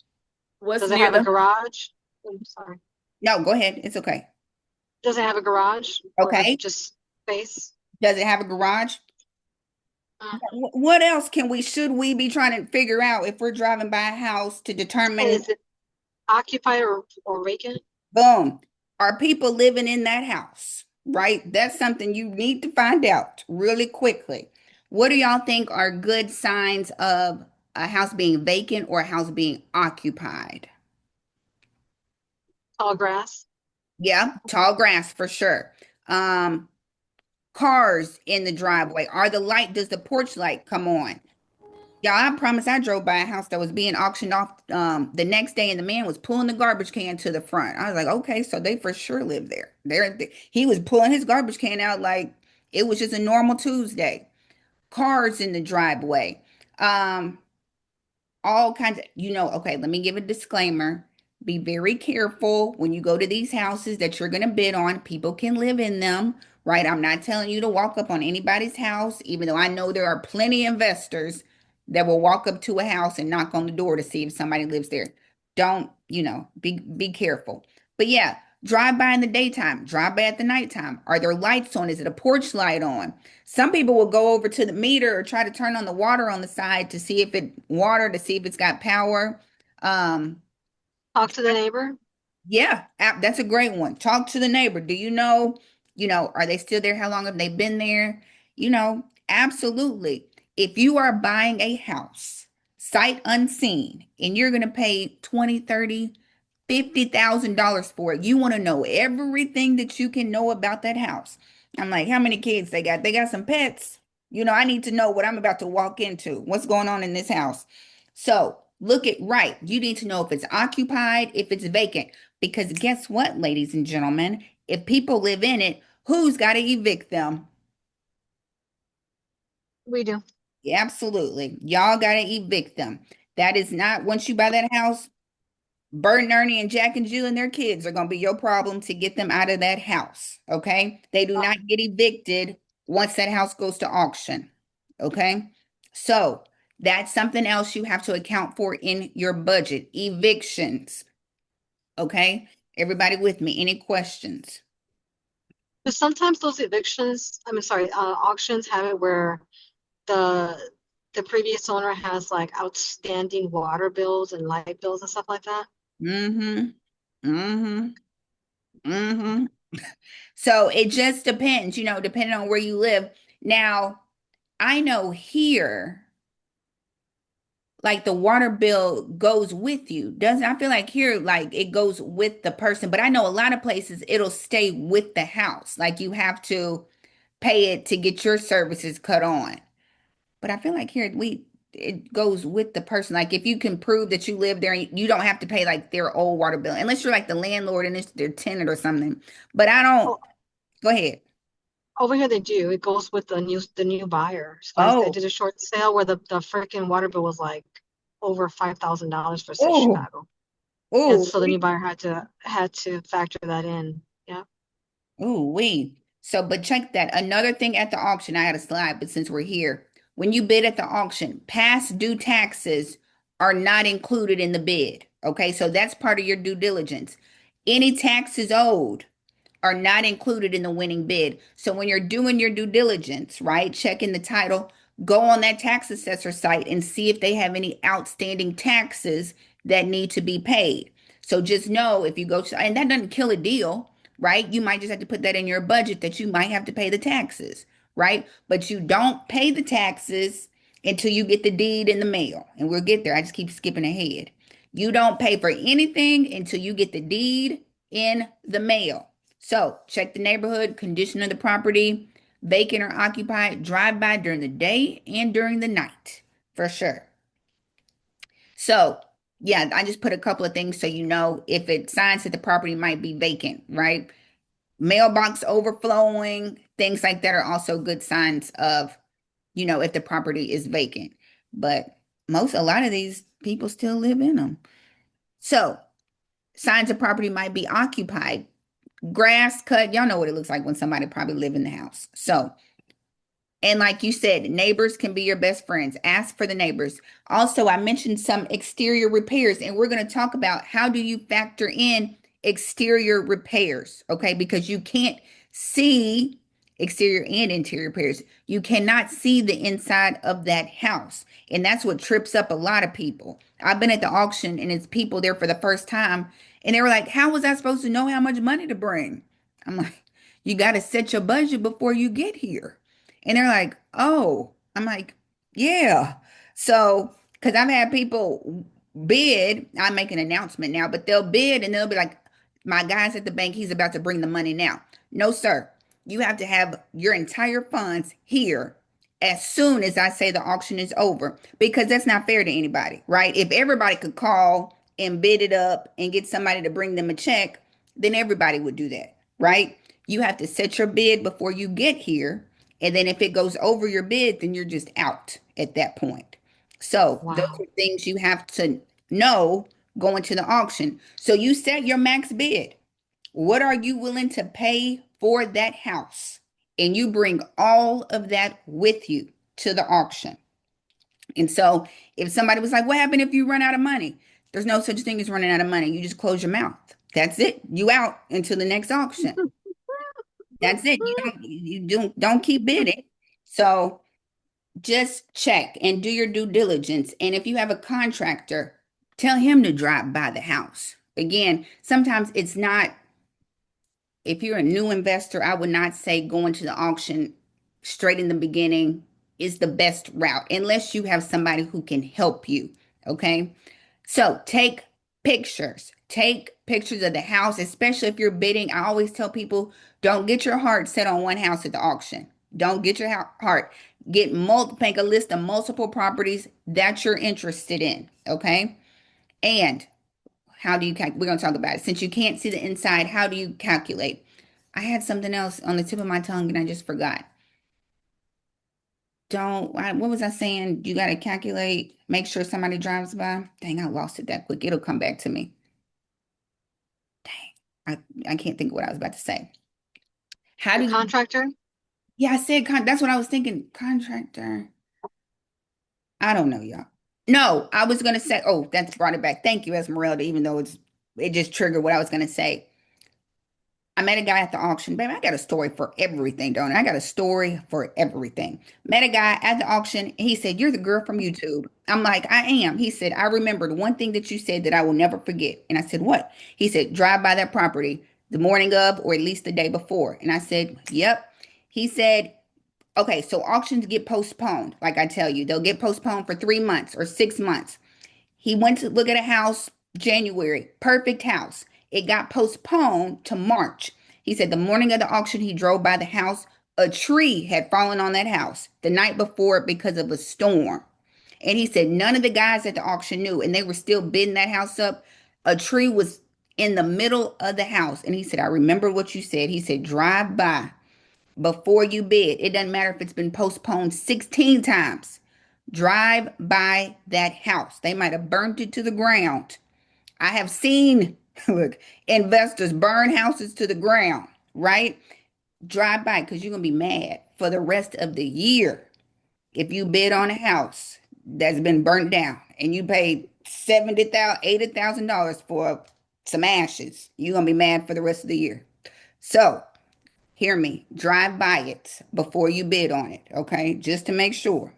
Speaker 2: what's
Speaker 6: Does it
Speaker 2: near
Speaker 6: have a
Speaker 2: the
Speaker 6: garage? I'm sorry.
Speaker 1: No, go ahead. It's okay.
Speaker 6: Does it have a garage or is
Speaker 1: Okay.
Speaker 6: it just space?
Speaker 1: Does it have a garage?
Speaker 6: Mhm.
Speaker 1: What else should we be trying to figure out if we're driving by a house to
Speaker 6: And
Speaker 1: determine,
Speaker 6: is it occupied or vacant?
Speaker 1: boom, are people living in that house? Right? That's something you need to find out really quickly. What do y'all think are good signs of a house being vacant or a house being occupied?
Speaker 6: Tall grass?
Speaker 1: Yeah, tall grass for sure. Um, Cars in the driveway. Does the porch light come on? Yeah, I promise I drove by a house that was being auctioned off the next day and the man was pulling the garbage can to the front. I was like, okay, so they for sure live there. He was pulling his garbage can out like it was just a normal Tuesday. Cars in the driveway. Um, all kinds of, okay, let me give a disclaimer. Be very careful when you go to these houses that you're going to bid on. People can live in them, right? I'm not telling you to walk up on anybody's house, even though I know there are plenty of investors that will walk up to a house and knock on the door to see if somebody lives there. Don't, be careful. But yeah, drive by in the daytime, drive by at the nighttime. Are there lights on? Is it a porch light on? Some people will go over to the meter or try to turn on the water on the side to see if to see if it's got power. Um,
Speaker 6: Talk to the neighbor.
Speaker 1: yeah, that's a great one. Talk to the neighbor. Do are they still there? How long have they been there? Absolutely. If you are buying a house, sight unseen, and you're going to pay 20, 30, $50,000 for it, you want to know everything that you can know about that house. I'm like, how many kids they got? They got some pets. I need to know what I'm about to walk into. What's going on in this house? So look it right. You need to know if it's occupied, if it's vacant. Because guess what, ladies and gentlemen? If people live in it, who's got to evict them?
Speaker 6: We do.
Speaker 1: Yeah, absolutely. Y'all got to evict them. That is not, once you buy that house, Bert and Ernie and Jack and Jill and their kids are going to be your problem to get them out of that house. Okay. They do
Speaker 6: Uh,
Speaker 1: not get evicted once that house goes to auction. Okay. So that's something else you have to account for in your budget. Evictions. Okay. Everybody with me? Any questions?
Speaker 6: but sometimes those auctions have it where the the previous owner has like outstanding water bills and light bills and stuff like that.
Speaker 1: Mm-hmm. Mm-hmm. Mm-hmm. So it just depends, depending on where you live. Now, I know here, like the water bill goes with you. Doesn't I feel like here, like it goes with the person, but I know a lot of places it'll stay with the house. Like you have to pay it to get your services cut on. But I feel like here it goes with the person. Like if you can prove that you live there, you don't have to pay like their old water bill unless you're like the landlord and it's their tenant or something. But I don't.
Speaker 6: Oh,
Speaker 1: Go ahead.
Speaker 6: over here they do. It goes with the new buyers. They
Speaker 1: Oh,
Speaker 6: did a short sale where the freaking water bill was like over $5,000 for
Speaker 1: oh,
Speaker 6: Chicago, and
Speaker 1: oh,
Speaker 6: so the new buyer had to factor that in. Yeah.
Speaker 1: oh, we. So, but check that. Another thing at the auction, I had a slide, but since we're here, when you bid at the auction, past due taxes are not included in the bid. Okay, so that's part of your due diligence. Any taxes owed are not included in the winning bid. So when you're doing your due diligence, right, checking the title, go on that tax assessor site and see if they have any outstanding taxes that need to be paid. So just know if you go to, and that doesn't kill a deal, right? You might just have to put that in your budget that you might have to pay the taxes, right? But you don't pay the taxes until you get the deed in the mail. And we'll get there. I just keep skipping ahead. You don't pay for anything until you get the deed in the mail. So check the neighborhood, condition of the property, vacant or occupied, drive by during the day and during the night for sure. So yeah, I just put a couple of things so you know if it signs that the property might be vacant, right? Mailbox overflowing, things like that are also good signs of, if the property is vacant. But a lot of these people still live in them. So signs of property might be occupied, grass cut. Y'all know what it looks like when somebody probably live in the house. So, and like you said, neighbors can be your best friends. Ask for the neighbors. Also, I mentioned some exterior repairs, and we're going to talk about how do you factor in exterior repairs, okay? Because you can't see exterior and interior repairs. You cannot see the inside of that house. And that's what trips up a lot of people. I've been at the auction and it's people there for the first time, and they were like, how was I supposed to know how much money to bring? I'm like, you got to set your budget before you get here. And they're like, oh, I'm like, yeah. So, because I've had people bid, I make an announcement now, but they'll bid and they'll be like, my guy's at the bank, he's about to bring the money now. No, sir. You have to have your entire funds here as soon as I say the auction is over, because that's not fair to anybody, right? If everybody could call and bid it up and get somebody to bring them a check, then everybody would do that, right? You have to set your bid before you get here. And then if it goes over your bid, then you're just out at that point. So those
Speaker 6: Wow.
Speaker 1: are things you have to know going to the auction. So you set your max bid. What are you willing to pay for that house? and you bring all of that with you to the auction. And so if somebody was like, what happened if you run out of money? There's no such thing as running out of money. You just close your mouth. That's it. You out until the next auction. That's it. You don't keep bidding. So just check and do your due diligence. And if you have a contractor, tell him to drive by the house. Again, sometimes it's not, if you're a new investor, I would not say going to the auction straight in the beginning is the best route unless you have somebody who can help you. Okay. So take pictures. Take pictures of the house, especially if you're bidding. I always tell people don't get your heart set on one house at the auction. Don't get your heart. Make a list of multiple properties that you're interested in. Okay. And how do you we're going to talk about it. Since you can't see the inside, how do you calculate? I had something else on the tip of my tongue and I just forgot. What was I saying? You got to calculate, make sure somebody drives by. Dang, I lost it that quick. It'll come back to me. Dang, I can't think of what I was about to say. How do you,
Speaker 6: Contractor?
Speaker 1: yeah, I said, that's what I was thinking. Contractor. I don't know, y'all. No, I was going to say, oh, that's brought it back. Thank you, Esmeralda, even though it just triggered what I was going to say. I met a guy at the auction. Baby, I got a story for everything, don't I? I got a story for everything. Met a guy at the auction. He said, you're the girl from YouTube. I'm like, I am. He said, I remembered one thing that you said that I will never forget. And I said, what? He said, drive by that property the morning of or at least the day before. And I said, yep. He said, okay, so auctions get postponed. Like I tell you, they'll get postponed for 3 months or 6 months. He went to look at a house January, perfect house. It got postponed to March. He said the morning of the auction, he drove by the house. A tree had fallen on that house the night before because of a storm. And he said none of the guys at the auction knew, and they were still bidding that house up. A tree was in the middle of the house. And he said, I remember what you said. He said, drive by before you bid. It doesn't matter if it's been postponed 16 times. Drive by that house. They might have burned it to the ground. I have seen, look, investors burn houses to the ground, right? Drive by because you're going to be mad for the rest of the year if you bid on a house that's been burnt down and you paid $70,000, $80,000 for some ashes. You're going to be mad for the rest of the year. So, hear me, drive by it before you bid on it, okay? Just to make sure.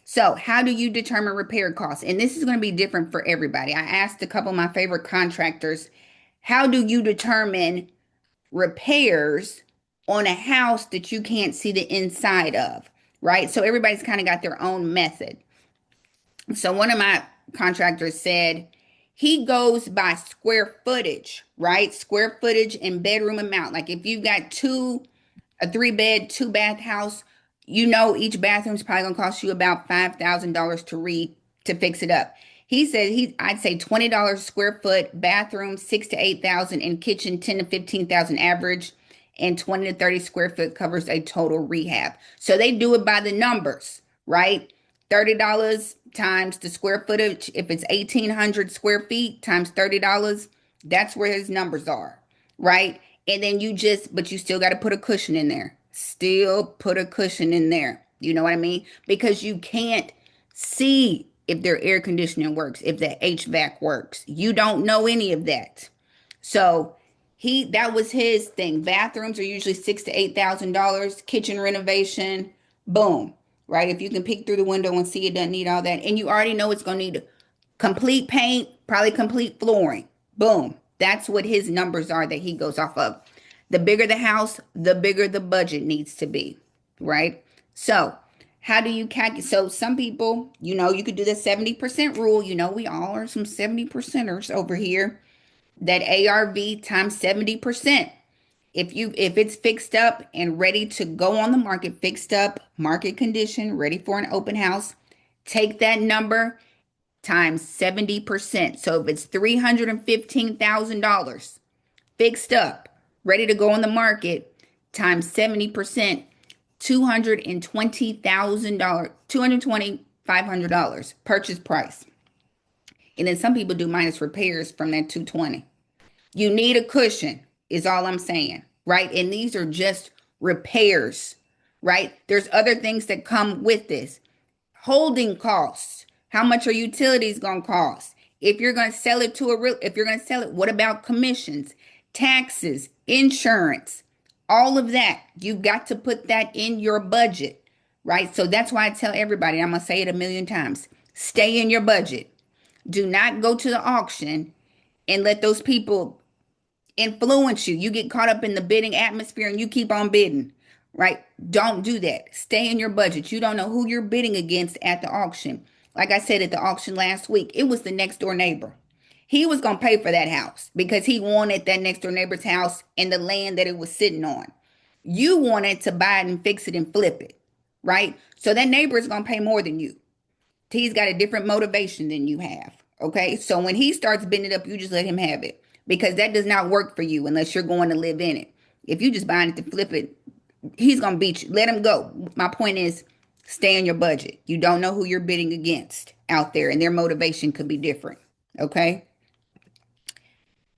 Speaker 1: So, how do you determine repair costs? And this is going to be different for everybody. I asked a couple of my favorite contractors, how do you determine repairs on a house that you can't see the inside of, right? So, everybody's kind of got their own method. So, one of my contractors said he goes by square footage, right? Square footage and bedroom amount. Like if you've got a 3-bed, 2-bath house, you know each bathroom's probably gonna cost you about $5,000 to fix it up. He said I'd say $20 a square foot, bathroom 6 to 8,000, and kitchen 10 to 15,000 average, and 20 to 30 square foot covers a total rehab. So they do it by the numbers, right? $30 times the square footage. If it's 1,800 square feet times $30, that's where his numbers are, right? And then but you still got to put a cushion in there. Still put a cushion in there. You know what I mean? Because you can't see if their air conditioning works, if the HVAC works. You don't know any of that. So that was his thing. Bathrooms are usually $6,000 to $8,000. Kitchen renovation, boom. Right? If you can peek through the window and see it doesn't need all that, and you already know it's gonna need complete paint, probably complete flooring. Boom. That's what his numbers are that he goes off of. The bigger the house, the bigger the budget needs to be, right? So, how do you calculate? So, some people, you could do the 70% rule. We all are some 70%ers over here. That ARV times 70%. If it's fixed up and ready to go on the market, fixed up, market condition, ready for an open house, take that number times 70%. So if it's $315,000 fixed up, ready to go on the market, times 70%, $220,000, $220,500 purchase price. And then some people do minus repairs from that 220. You need a cushion, is all I'm saying, right? And these are just repairs, right? There's other things that come with this. Holding costs. How much are utilities going to cost? If you're going to sell it to a real, if you're going to sell it, what about commissions, taxes, insurance, all of that? You've got to put that in your budget, right? So that's why I tell everybody, I'm going to say it a million times, stay in your budget. Do not go to the auction and let those people influence you. You get caught up in the bidding atmosphere and you keep on bidding, right? Don't do that. Stay in your budget. You don't know who you're bidding against at the auction. Like I said at the auction last week, it was the next door neighbor. He was going to pay for that house because he wanted that next door neighbor's house and the land that it was sitting on. You wanted to buy it and fix it and flip it, right? So that neighbor is going to pay more than you. He's got a different motivation than you have. Okay. So when he starts bending up, you just let him have it because that does not work for you unless you're going to live in it. If you just buying it to flip it, he's going to beat you. Let him go. My point is stay in your budget. You don't know who you're bidding against out there and their motivation could be different. Okay.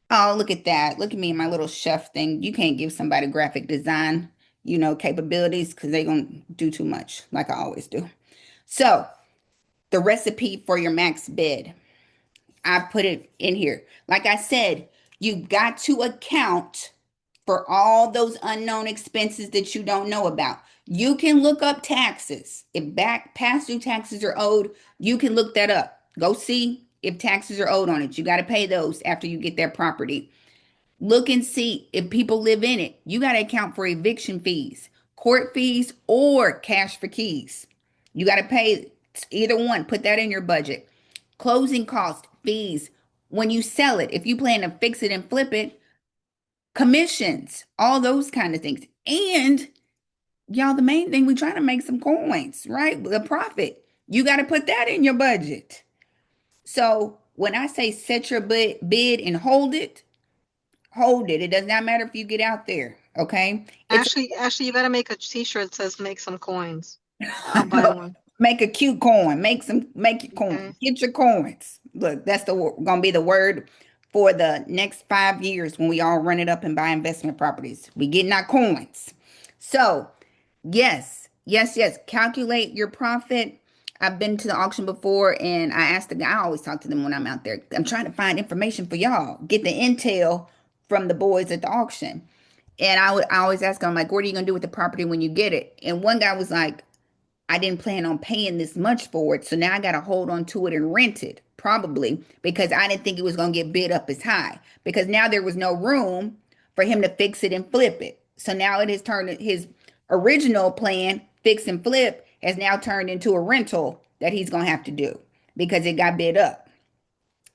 Speaker 1: Oh, look at that. Look at me in my little chef thing. You can't give somebody graphic design, capabilities because they're going to do too much like I always do. So the recipe for your max bid. I put it in here. Like I said, you've got to account for all those unknown expenses that you don't know about. You can look up taxes. If past due taxes are owed, you can look that up. Go see if taxes are owed on it. You got to pay those after you get that property. Look and see if people live in it. You got to account for eviction fees, court fees, or cash for keys. You got to pay either one. Put that in your budget. Closing costs, fees. When you sell it, if you plan to fix it and flip it, commissions, all those kind of things. And y'all, the main thing, we trying to make some coins, right? The profit. You got to put that in your budget. So when I say set your bid and hold it, hold it. It does not matter if you get out there. Okay. It's
Speaker 6: Ashley, you gotta make a t-shirt that says make some coins. I'll buy one.
Speaker 1: make a cute coin. Make your
Speaker 6: Okay.
Speaker 1: coin. Get your coins. Look, that's gonna be the word for the next 5 years when we all run it up and buy investment properties. We getting our coins. So yes, yes, yes. Calculate your profit. I've been to the auction before and I asked the guy, I always talk to them when I'm out there. I'm trying to find information for y'all. Get the intel from the boys at the auction. And I always ask them, like, what are you going to do with the property when you get it? And one guy was like, I didn't plan on paying this much for it. So now I got to hold on to it and rent it, probably because I didn't think it was going to get bid up as high. Because now there was no room for him to fix it and flip it. So now it has turned his original plan, fix and flip, has now turned into a rental that he's going to have to do because it got bid up.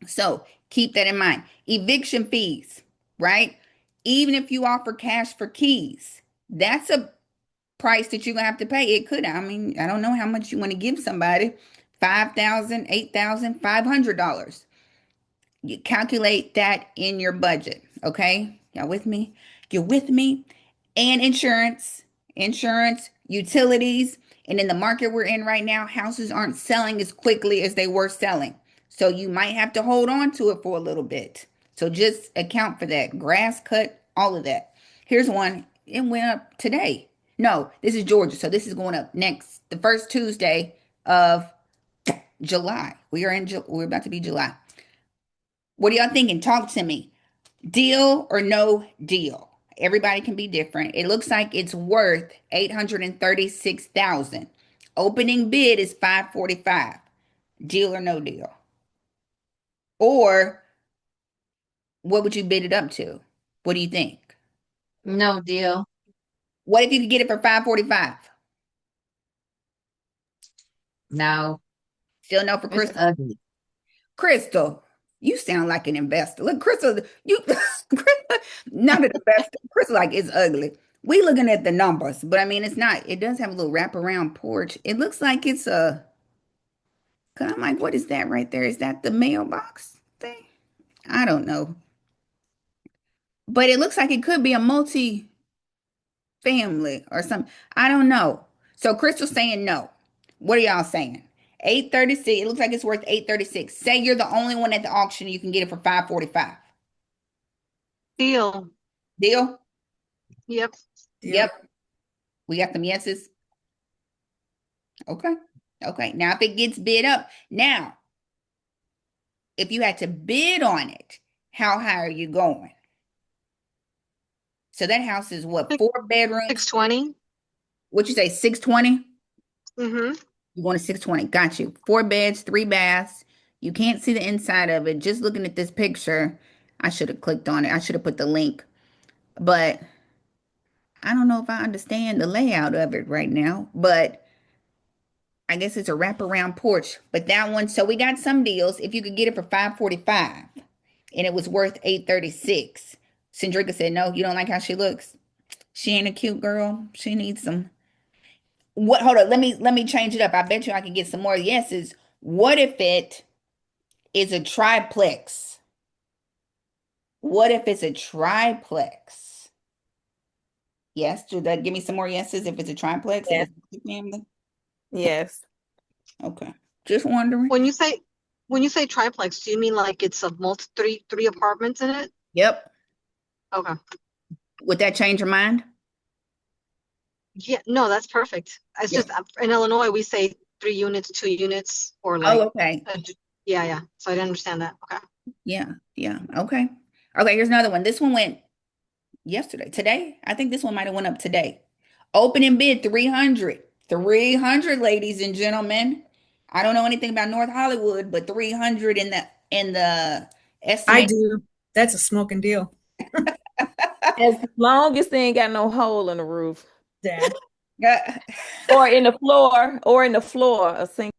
Speaker 1: So keep that in mind. Eviction fees, right? Even if you offer cash for keys, that's a price that you're gonna have to pay. It could, I mean, I don't know how much you want to give somebody. $5,000, $8,000, $500. You calculate that in your budget. Okay. Y'all with me? You're with me? And insurance, utilities. And in the market we're in right now, houses aren't selling as quickly as they were selling. So you might have to hold on to it for a little bit. So just account for that. Grass cut, all of that. Here's one. It went up today. No, this is Georgia. So this is going up the first Tuesday of July. We're about to be July. What are y'all thinking? Talk to me. Deal or no deal? Everybody can be different. It looks like it's worth 836,000. Opening bid is 545. Deal or no deal? Or what would you bid it up to? What do you think?
Speaker 5: No deal.
Speaker 1: What if you could get it for 545?
Speaker 5: No.
Speaker 1: Still no for
Speaker 5: It's
Speaker 1: Crystal?
Speaker 5: ugly.
Speaker 1: Crystal, you sound like an investor. Look, Crystal, you not an investor. Crystal, like it's ugly. We looking at the numbers, but I mean it's not. It does have a little wraparound porch. It looks like it's a. Cause I'm like, what is that right there? Is that the mailbox thing? I don't know, but it looks like it could be a multi-family or something. I don't know. So Crystal's saying no. What are y'all saying? 836. It looks like it's worth 836. Say you're the only one at the auction, you can get it for 545.
Speaker 6: Deal.
Speaker 1: Deal?
Speaker 6: Yep.
Speaker 1: Yep. We got them yeses. Okay. Okay. Now, if it gets bid up, now, if you had to bid on it, how high are you going? So that house is what,
Speaker 6: Six
Speaker 1: four bedrooms?
Speaker 6: 620.
Speaker 1: What you say, 620?
Speaker 6: Mm-hmm.
Speaker 1: You want a 620. Got you. Four beds, three baths. You can't see the inside of it. Just looking at this picture, I should have clicked on it. I should have put the link. But I don't know if I understand the layout of it right now. But I guess it's a wraparound porch. But that one, so we got some deals. If you could get it for 545 and it was worth 836. Cendrica said, no, you don't like how she looks. She ain't a cute girl. She needs some. What, hold on, let me change it up. I bet you I can get some more yeses. What if it is a triplex? What if it's a triplex? Yes, do that give me some more yeses if it's a triplex, if
Speaker 2: Yes.
Speaker 1: it's a family?
Speaker 2: Yes.
Speaker 1: Okay. Just wondering.
Speaker 6: When you say triplex, do you mean like it's a multi three apartments in it?
Speaker 1: Yep.
Speaker 6: Okay.
Speaker 1: Would that change your mind?
Speaker 6: Yeah, no, that's perfect. It's
Speaker 1: Yeah.
Speaker 6: just in Illinois we say 3 units, 2 units, or
Speaker 1: Oh,
Speaker 6: like
Speaker 1: okay.
Speaker 6: yeah, yeah. So I didn't understand that. Okay.
Speaker 1: Yeah. Yeah. Okay. Okay, here's another one. This one went yesterday. Today? I think this one might have went up today. Opening bid 300. 300, ladies and gentlemen. I don't know anything about North Hollywood, but 300 in the
Speaker 3: I
Speaker 1: estimate.
Speaker 3: do. That's a smoking deal.
Speaker 2: As long as they ain't got no hole in the roof
Speaker 3: Yeah.
Speaker 1: Yeah.
Speaker 2: or in the floor, a sink.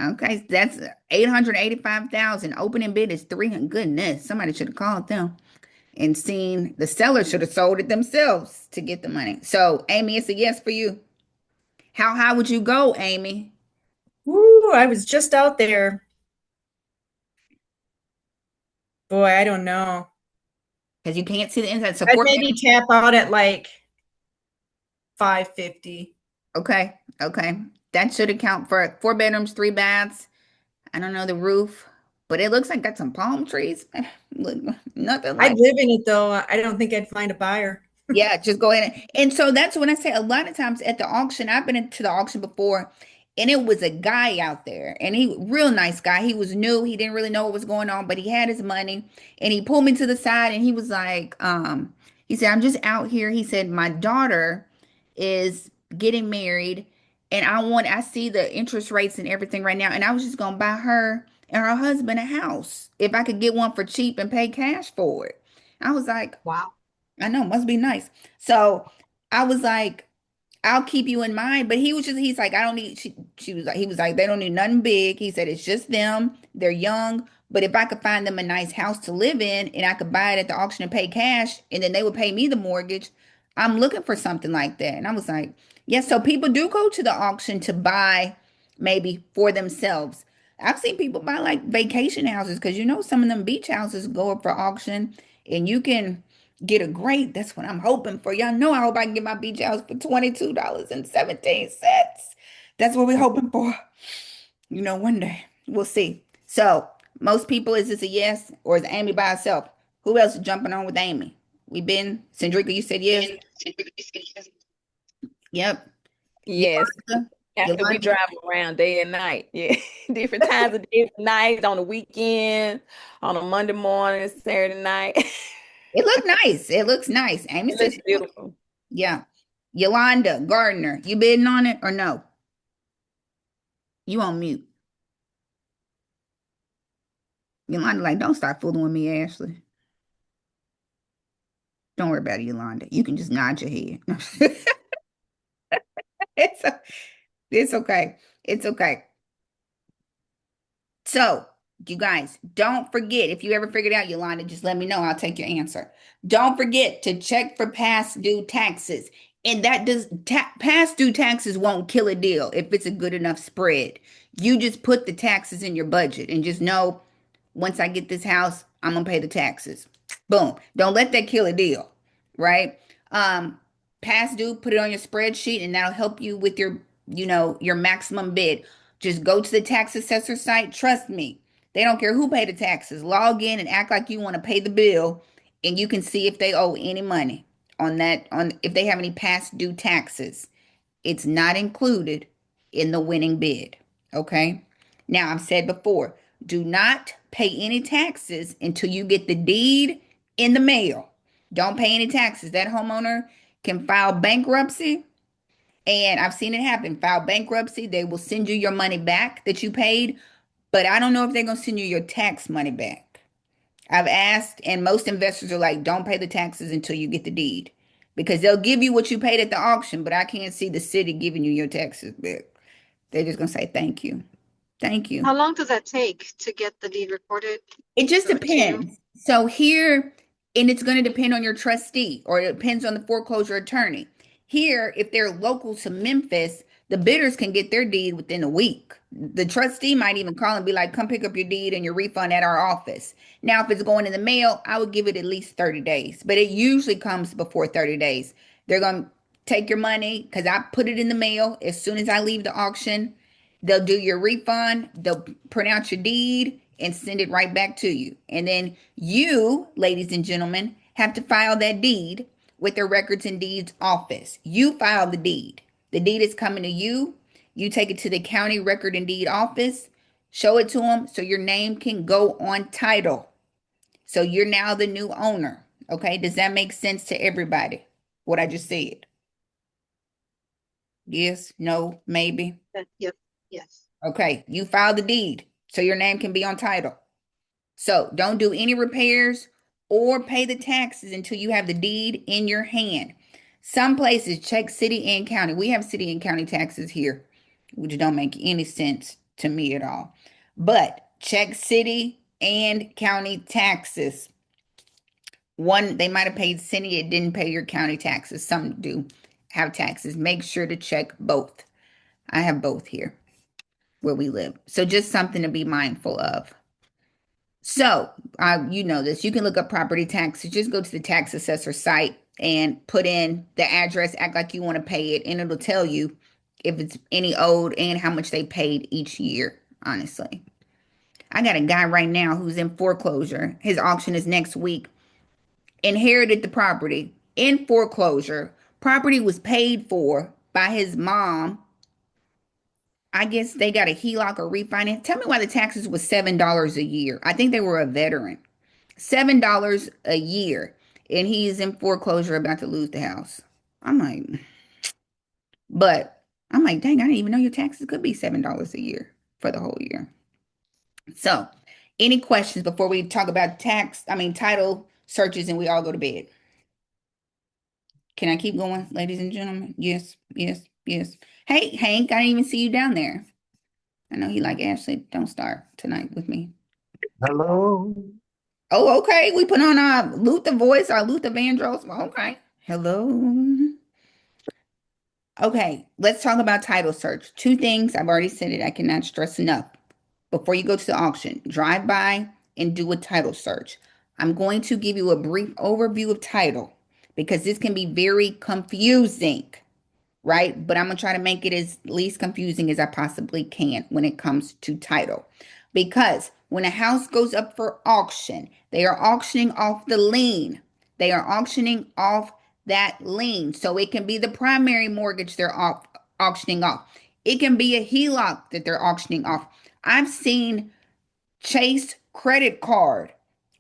Speaker 1: Okay, that's 885,000. Opening bid is 300. Goodness, somebody should have called them and seen the seller should have sold it themselves to get the money. So, Amy, it's a yes for you. How high would you go, Amy?
Speaker 3: Ooh, I was just out there. Boy, I don't know.
Speaker 1: Because you can't see the inside. So
Speaker 3: I'd
Speaker 1: four
Speaker 3: maybe
Speaker 1: bedrooms.
Speaker 3: tap out at like 550.
Speaker 1: Okay, okay. That should account for four bedrooms, three baths. I don't know the roof, but it looks like got some palm trees. Look, nothing
Speaker 3: I'd
Speaker 1: like.
Speaker 3: live in it though. I don't think I'd find a buyer.
Speaker 1: Yeah, just go ahead and so that's when I say a lot of times at the auction, I've been into the auction before, and it was a guy out there, and he real nice guy. He was new, he didn't really know what was going on, but he had his money, and he pulled me to the side and he was like, he said, I'm just out here. He said, my daughter is getting married, and I see the interest rates and everything right now, and I was just gonna buy her and her husband a house if I could get one for cheap and pay cash for it. I was like,
Speaker 6: Wow.
Speaker 1: I know, must be nice. So I was like, I'll keep you in mind. But he's like, I don't need, she was like, he was like, they don't need nothing big. He said, it's just them. They're young. But if I could find them a nice house to live in and I could buy it at the auction and pay cash and then they would pay me the mortgage, I'm looking for something like that. And I was like, yes. So people do go to the auction to buy maybe for themselves. I've seen people buy like vacation houses because some of them beach houses go up for auction and you can get a great. That's what I'm hoping for. Y'all know I hope I can get my beach house for $22.17. That's what we're hoping for. One day. We'll see. So most people, is this a yes or is Amy by herself? Who else is jumping on with Amy? Cendrica, you said yes. Yep.
Speaker 2: Yes.
Speaker 1: Yolanda,
Speaker 2: After we
Speaker 1: Yolanda.
Speaker 2: drive around day and night. Yeah. Different times of day and night, on the weekend, on a Monday morning, Saturday night.
Speaker 1: It looked nice. It looks nice. Amy
Speaker 2: It
Speaker 1: says,
Speaker 2: looks beautiful.
Speaker 1: yeah. Yolanda Gardner, you bidding on it or no? You on mute. Yolanda, like, don't start fooling with me, Ashley. Don't worry about it, Yolanda. You can just nod your head. It's it's okay. It's okay. So, you guys, don't forget if you ever figured out, Yolanda, just let me know. I'll take your answer. Don't forget to check for past due taxes. And that does past due taxes won't kill a deal if it's a good enough spread. You just put the taxes in your budget and just know once I get this house, I'm gonna pay the taxes. Boom. Don't let that kill a deal, right? Um, Past due, put it on your spreadsheet, and that'll help you with your maximum bid. Just go to the tax assessor site. Trust me, they don't care who paid the taxes. Log in and act like you want to pay the bill, and you can see if they owe any money on that, on if they have any past due taxes. It's not included. in the winning bid. Okay. Now, I've said before, do not pay any taxes until you get the deed in the mail. Don't pay any taxes. That homeowner can file bankruptcy, and I've seen it happen. File bankruptcy, they will send you your money back that you paid, but I don't know if they're going to send you your tax money back. I've asked, and most investors are like, don't pay the taxes until you get the deed because they'll give you what you paid at the auction, but I can't see the city giving you your taxes back. They're just going to say, thank you. Thank you.
Speaker 6: How long does that take to get the deed recorded?
Speaker 1: It just
Speaker 6: Delivered to you?
Speaker 1: depends. So here, and it's going to depend on your trustee, or it depends on the foreclosure attorney. Here, if they're local to Memphis, the bidders can get their deed within a week. The trustee might even call and be like, come pick up your deed and your refund at our office. Now, if it's going in the mail, I would give it at least 30 days, but it usually comes before 30 days. They're going to take your money because I put it in the mail as soon as I leave the auction. They'll do your refund, they'll print out your deed and send it right back to you. And then you, ladies and gentlemen, have to file that deed with the Records and Deeds office. You file the deed. The deed is coming to you. You take it to the county record and deed office, show it to them so your name can go on title. So you're now the new owner. Okay, does that make sense to everybody? What I just said? Yes, no, maybe.
Speaker 6: Yep. Yes.
Speaker 1: Okay, you file the deed so your name can be on title. So don't do any repairs or pay the taxes until you have the deed in your hand. Some places check city and county. We have city and county taxes here, which don't make any sense to me at all. But check city and county taxes. One, they might have paid city, it didn't pay your county taxes. Some do have taxes. Make sure to check both. I have both here where we live. So just something to be mindful of. So, you know this. You can look up property taxes. Just go to the tax assessor site and put in the address, act like you want to pay it, and it'll tell you if it's any owed and how much they paid each year, honestly. I got a guy right now who's in foreclosure. His auction is next week. Inherited the property in foreclosure. Property was paid for by his mom. I guess they got a HELOC or refinance. Tell me why the taxes was $7 a year. I think they were a veteran. $7 a year. And he is in foreclosure about to lose the house. I'm like, but I'm like, dang, I didn't even know your taxes could be $7 a year for the whole year. So, any questions before we talk about title searches and we all go to bed? Can I keep going, ladies and gentlemen? Yes, yes, yes. Hey, Hank, I didn't even see you down there. I know he like Ashley. Don't start tonight with me.
Speaker 7: Hello.
Speaker 1: Oh, okay. We put on our Luther voice, our Luther Vandross. Okay. Hello. Okay, let's talk about title search. Two things. I've already said it. I cannot stress enough. Before you go to the auction, drive by and do a title search. I'm going to give you a brief overview of title because this can be very confusing, right? But I'm going to try to make it as least confusing as I possibly can when it comes to title. Because when a house goes up for auction, they are auctioning off the lien. They are auctioning off that lien. So it can be the primary mortgage they're auctioning off. It can be a HELOC that they're auctioning off. I've seen Chase credit card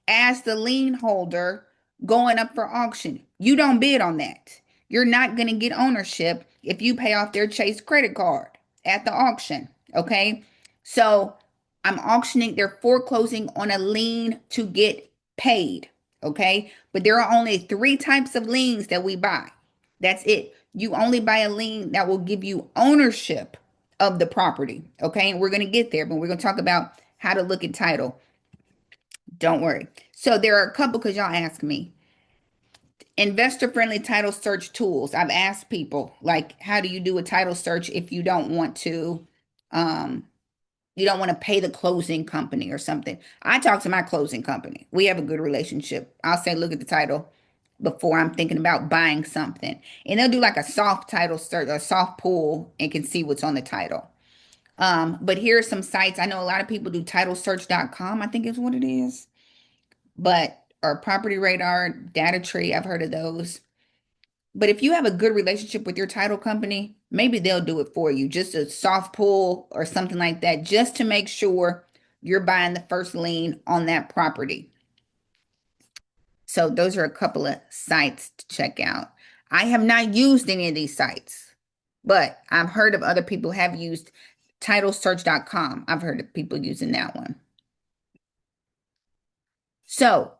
Speaker 1: as the lien holder going up for auction. You don't bid on that. You're not going to get ownership if you pay off their Chase credit card at the auction. Okay. So I'm auctioning, they're foreclosing on a lien to get paid. Okay. But there are only three types of liens that we buy. That's it. You only buy a lien that will give you ownership of the property. Okay. And we're going to get there, but we're going to talk about how to look at title. Don't worry. So there are a couple because y'all ask me. Investor friendly title search tools. I've asked people like, how do you do a title search if you don't want to pay the closing company or something? I talk to my closing company. We have a good relationship. I'll say, look at the title before I'm thinking about buying something. And they'll do like a soft title search, a soft pull, and can see what's on the title. But here are some sites. I know a lot of people do titlesearch.com, I think is what it is. But or Property Radar, Data Tree, I've heard of those. But if you have a good relationship with your title company, maybe they'll do it for you, just a soft pull or something like that, just to make sure you're buying the first lien on that property. So those are a couple of sites to check out. I have not used any of these sites, but I've heard of other people have used titlesearch.com. I've heard of people using that one. So,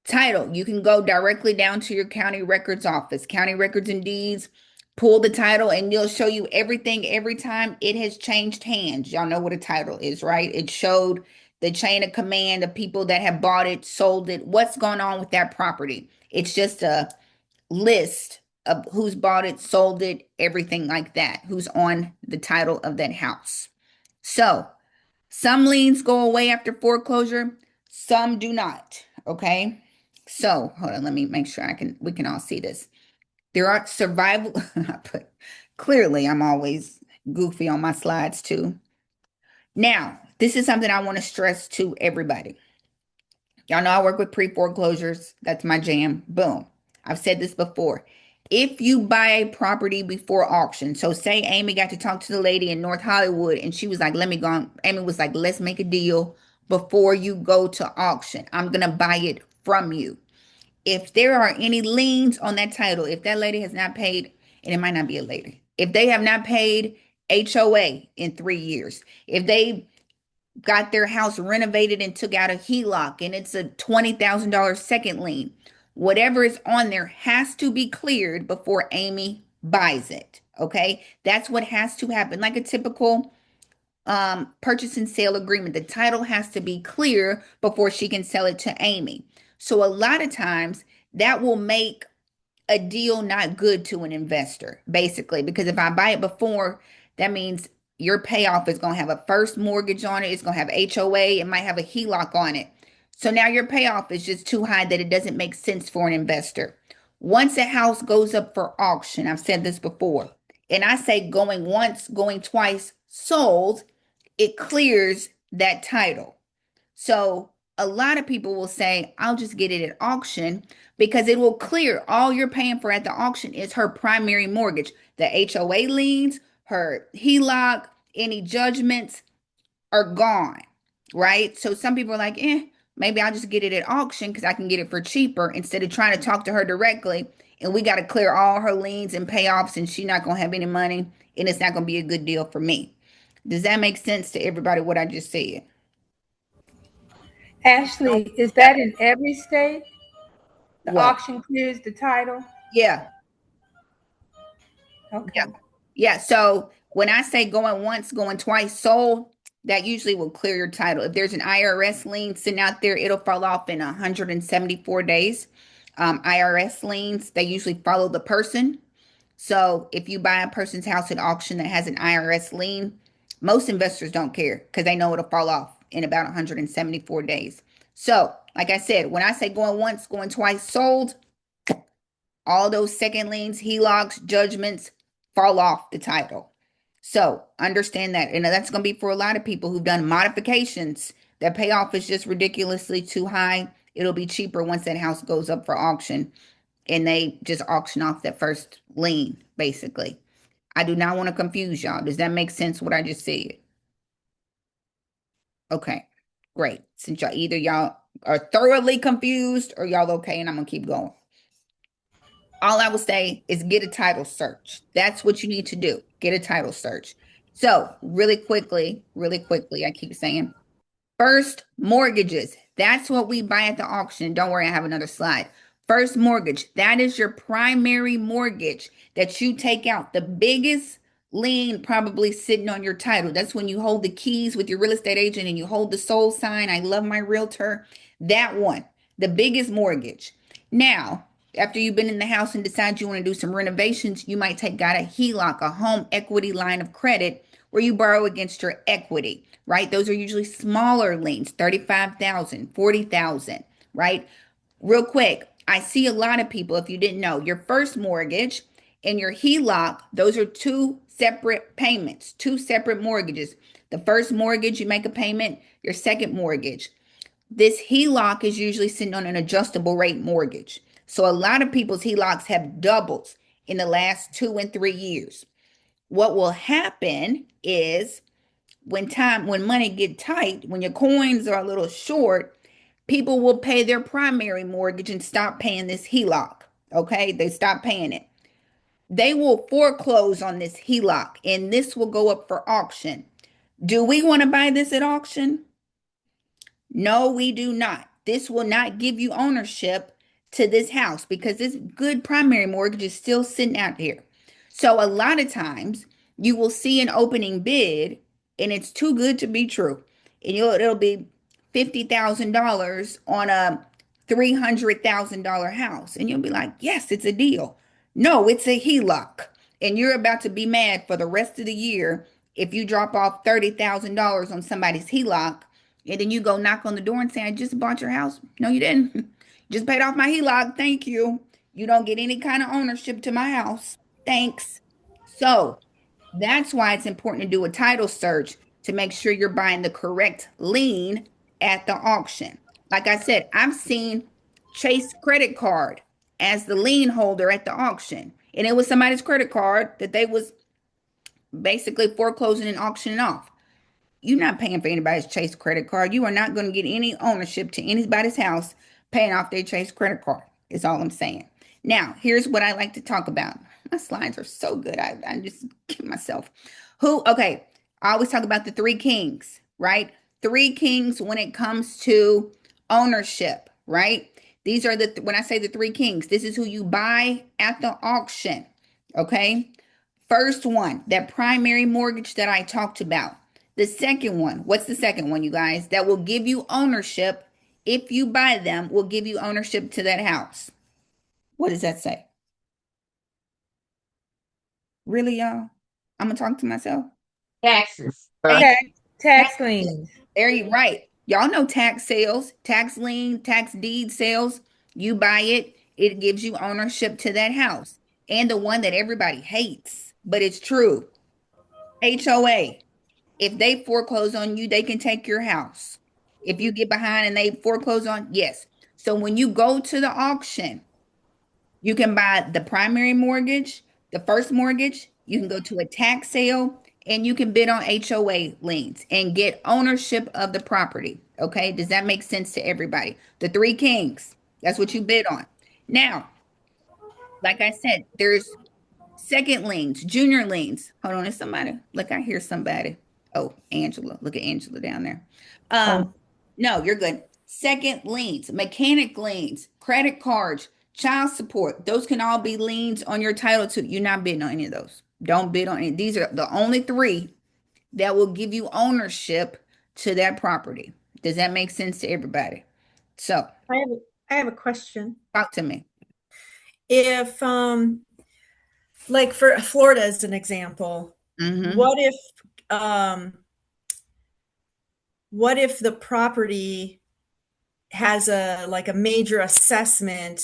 Speaker 1: title, you can go directly down to your county records office, county records and deeds, pull the title, and you'll show you everything every time it has changed hands. Y'all know what a title is, right? It showed the chain of command of people that have bought it, sold it, what's going on with that property. It's just a list of who's bought it, sold it, everything like that, who's on the title of that house. So, some liens go away after foreclosure, some do not. Okay. So hold on, let me make sure we can all see this. There are survival. I put clearly I'm always goofy on my slides too. Now, this is something I want to stress to everybody. Y'all know I work with pre-foreclosures. That's my jam. Boom. I've said this before. If you buy a property before auction, so say Amy got to talk to the lady in North Hollywood and she was like, let me go on. Amy was like, let's make a deal before you go to auction. I'm going to buy it from you. If there are any liens on that title, if that lady has not paid, and it might not be a lady, if they have not paid HOA in 3 years, if they got their house renovated and took out a HELOC and it's a $20,000 second lien, whatever is on there has to be cleared before Amy buys it. Okay. That's what has to happen. Like a typical purchase and sale agreement, the title has to be clear before she can sell it to Amy. So a lot of times that will make a deal not good to an investor, basically, because if I buy it before, that means your payoff is going to have a first mortgage on it. It's going to have HOA. It might have a HELOC on it. So now your payoff is just too high that it doesn't make sense for an investor. Once a house goes up for auction, I've said this before, and I say going once, going twice, sold, it clears that title. So a lot of people will say, I'll just get it at auction because it will clear all you're paying for at the auction is her primary mortgage, the HOA liens, her HELOC, any judgments are gone, right? So some people are like, maybe I'll just get it at auction because I can get it for cheaper instead of trying to talk to her directly. And we got to clear all her liens and payoffs and she's not going to have any money and it's not going to be a good deal for me. Does that make sense to everybody what I just said?
Speaker 4: Ashley, is that in every state? The
Speaker 1: What?
Speaker 4: auction clears the title?
Speaker 1: Yeah.
Speaker 4: Okay.
Speaker 1: Yeah. Yeah. So when I say going once, going twice, sold, that usually will clear your title. If there's an IRS lien sitting out there, it'll fall off in 174 days. IRS liens, they usually follow the person. So if you buy a person's house at auction that has an IRS lien, most investors don't care because they know it'll fall off in about 174 days. So, like I said, when I say going once, going twice, sold, all those second liens, HELOCs, judgments fall off the title. So understand that. And that's going to be for a lot of people who've done modifications. Their payoff is just ridiculously too high. It'll be cheaper once that house goes up for auction and they just auction off that first lien, basically. I do not want to confuse y'all. Does that make sense what I just said? Okay, great. Since y'all are thoroughly confused or y'all okay, and I'm going to keep going. All I will say is get a title search. That's what you need to do. Get a title search. So really quickly, I keep saying first mortgages. That's what we buy at the auction. Don't worry, I have another slide. First mortgage. That is your primary mortgage that you take out. The biggest lien probably sitting on your title. That's when you hold the keys with your real estate agent and you hold the sold sign. I love my realtor. That one, the biggest mortgage. Now, after you've been in the house and decide you want to do some renovations, you might take out a HELOC, a home equity line of credit, where you borrow against your equity, right? Those are usually smaller liens, 35,000, 40,000, right? Real quick, I see a lot of people, if you didn't know, your first mortgage and your HELOC, those are two separate payments, two separate mortgages. The first mortgage, you make a payment, your second mortgage. This HELOC is usually sitting on an adjustable rate mortgage. So a lot of people's HELOCs have doubled in the last 2 and 3 years. what will happen is when money get tight, when your coins are a little short, people will pay their primary mortgage and stop paying this HELOC. Okay, they stop paying it. They will foreclose on this HELOC and this will go up for auction. Do we want to buy this at auction? No, we do not. This will not give you ownership to this house because this good primary mortgage is still sitting out here. So a lot of times you will see an opening bid and it's too good to be true. And it'll be $50,000 on a $300,000 house. And you'll be like, yes, it's a deal. No, it's a HELOC. And you're about to be mad for the rest of the year if you drop off $30,000 on somebody's HELOC and then you go knock on the door and say, I just bought your house. No, you didn't. Just paid off my HELOC. Thank you. You don't get any kind of ownership to my house. Thanks. So that's why it's important to do a title search to make sure you're buying the correct lien at the auction. Like I said, I've seen Chase credit card as the lien holder at the auction. And it was somebody's credit card that they was basically foreclosing and auctioning off. You're not paying for anybody's Chase credit card. You are not going to get any ownership to anybody's house paying off their Chase credit card. Is all I'm saying. Now, here's what I like to talk about. My slides are so good. I just give myself. Okay. I always talk about the three kings, right? Three kings when it comes to ownership, right? These are when I say the three kings, this is who you buy at the auction. Okay. First one, that primary mortgage that I talked about. The second one, what's the second one, you guys? That will give you ownership. If you buy them, will give you ownership to that house. What does that say? Really, y'all? I'm gonna talk to myself.
Speaker 5: Taxes.
Speaker 1: Thank you.
Speaker 4: Tax liens.
Speaker 1: There you right. Y'all know tax sales, tax lien, tax deed sales. You buy it, it gives you ownership to that house. And the one that everybody hates, but it's true. HOA. If they foreclose on you, they can take your house. If you get behind and they foreclose on, yes. So when you go to the auction, you can buy the primary mortgage, the first mortgage, you can go to a tax sale, and you can bid on HOA liens and get ownership of the property. Okay, does that make sense to everybody? The three kings, that's what you bid on. Now, like I said, there's second liens, junior liens. Hold on, is somebody? Look, I hear somebody. Oh, Angela. Look at Angela down there.
Speaker 4: Oh.
Speaker 1: No, you're good. Second liens, mechanic liens, credit cards, child support. Those can all be liens on your title too. You're not bidding on any of those. Don't bid on any. These are the only three that will give you ownership to that property. Does that make sense to everybody? So,
Speaker 3: I have a question.
Speaker 1: talk to me.
Speaker 3: If like for Florida as an example,
Speaker 1: Mm-hmm.
Speaker 3: um what if the property has a major assessment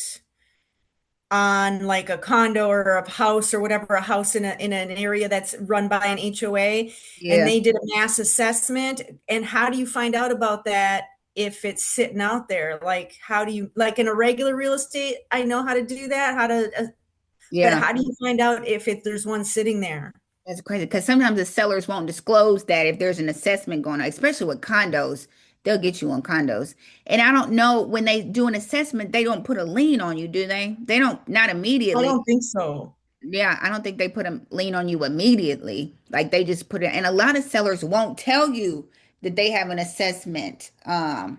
Speaker 3: on like a condo or a house or whatever, a house in an area that's run by an HOA, and
Speaker 1: Yeah.
Speaker 3: they did a mass assessment? And how do you find out about that if it's sitting out there? Like, how do you, like in a regular real estate, I know how to do that, but
Speaker 1: Yeah.
Speaker 3: how do you find out if there's one sitting there?
Speaker 1: That's crazy because sometimes the sellers won't disclose that if there's an assessment going on, especially with condos, they'll get you on condos. And I don't know when they do an assessment, they don't put a lien on you, do they? They don't, not
Speaker 3: I
Speaker 1: immediately.
Speaker 3: don't think so.
Speaker 1: Yeah, I don't think they put a lien on you immediately. Like they just put it, and a lot of sellers won't tell you that they have an assessment. I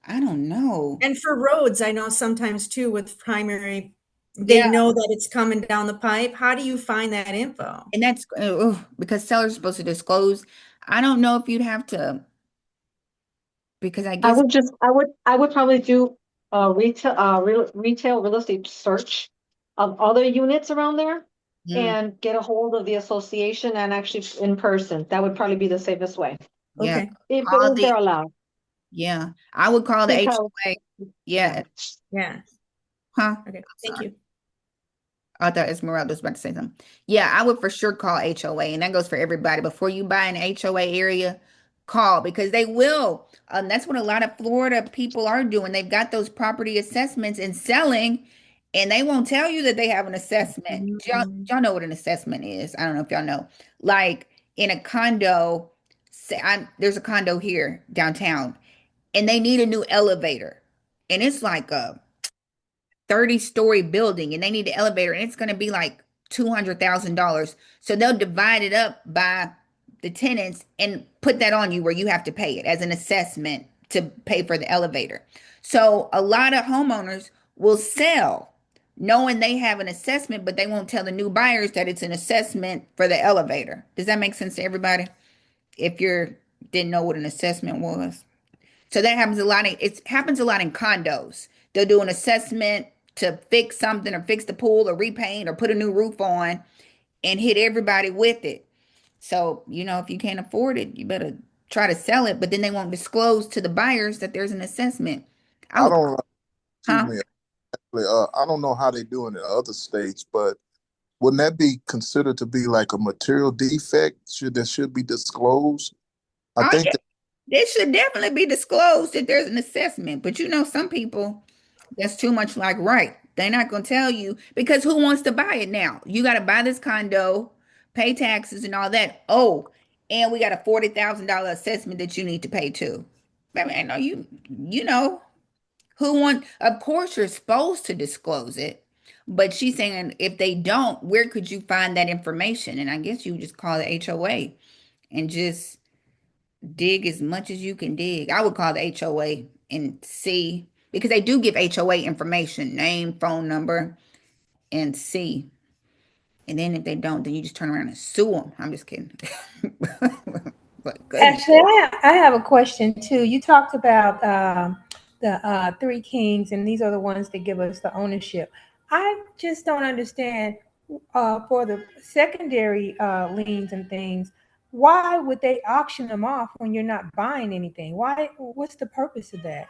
Speaker 1: don't know.
Speaker 3: And for roads, I know sometimes too with primary, they
Speaker 1: Yeah,
Speaker 3: know that it's coming down the pipe. How do you find that info?
Speaker 1: and that's because sellers are supposed to disclose. I don't know if you'd have to, because I guess
Speaker 6: I would probably do a retail real estate search of other units around there
Speaker 1: mm,
Speaker 6: and get a hold of the association and actually in person. That would probably be the safest way.
Speaker 1: yeah,
Speaker 3: Okay.
Speaker 6: If
Speaker 1: call the
Speaker 6: they're allowed.
Speaker 1: yeah, I would call the
Speaker 6: Because
Speaker 1: HOA.
Speaker 6: yeah.
Speaker 1: Yeah,
Speaker 3: Yeah.
Speaker 1: huh?
Speaker 3: Okay.
Speaker 1: I'm
Speaker 3: Thank
Speaker 1: sorry.
Speaker 3: you.
Speaker 1: I thought Esmeralda was about to say something. Yeah, I would for sure call HOA, and that goes for everybody. Before you buy an HOA area, call because they will. That's what a lot of Florida people are doing. They've got those property assessments and selling, and they won't tell you that they have an assessment. Y'all know what an assessment is. I don't know if y'all know. Like in a condo, there's a condo here downtown, and they need a new elevator, and it's like a 30-story building, and they need an elevator, and it's going to be like $200,000. So they'll divide it up by the tenants and put that on you where you have to pay it as an assessment to pay for the elevator. So a lot of homeowners will sell knowing they have an assessment, but they won't tell the new buyers that it's an assessment for the elevator. Does that make sense to everybody? If you didn't know what an assessment was. So that happens a lot. It happens a lot in condos. They'll do an assessment to fix something or fix the pool or repaint or put a new roof on and hit everybody with it. So, if you can't afford it, you better try to sell it, but then they won't disclose to the buyers that there's an assessment. I
Speaker 7: I
Speaker 1: would,
Speaker 7: don't, excuse
Speaker 1: huh?
Speaker 7: me, I don't know how they do it in other states, but wouldn't that be considered to be like a material defect? Should be disclosed? I
Speaker 1: Oh,
Speaker 7: think
Speaker 1: yeah.
Speaker 7: that
Speaker 1: It should definitely be disclosed that there's an assessment. But some people, that's too much like right. They're not going to tell you because who wants to buy it now? You got to buy this condo, pay taxes and all that. Oh, and we got a $40,000 assessment that you need to pay too. I mean, I know you know of course you're supposed to disclose it. But she's saying if they don't, where could you find that information? And I guess you just call the HOA and just dig as much as you can dig. I would call the HOA and see because they do give HOA information, name, phone number, and see. And then if they don't, then you just turn around and sue them. I'm just kidding. But goodness.
Speaker 4: Actually, I have a question too. You talked about the three kings, and these are the ones that give us the ownership. I just don't understand for the secondary liens and things. Why would they auction them off when you're not buying anything? Why? What's the purpose of that?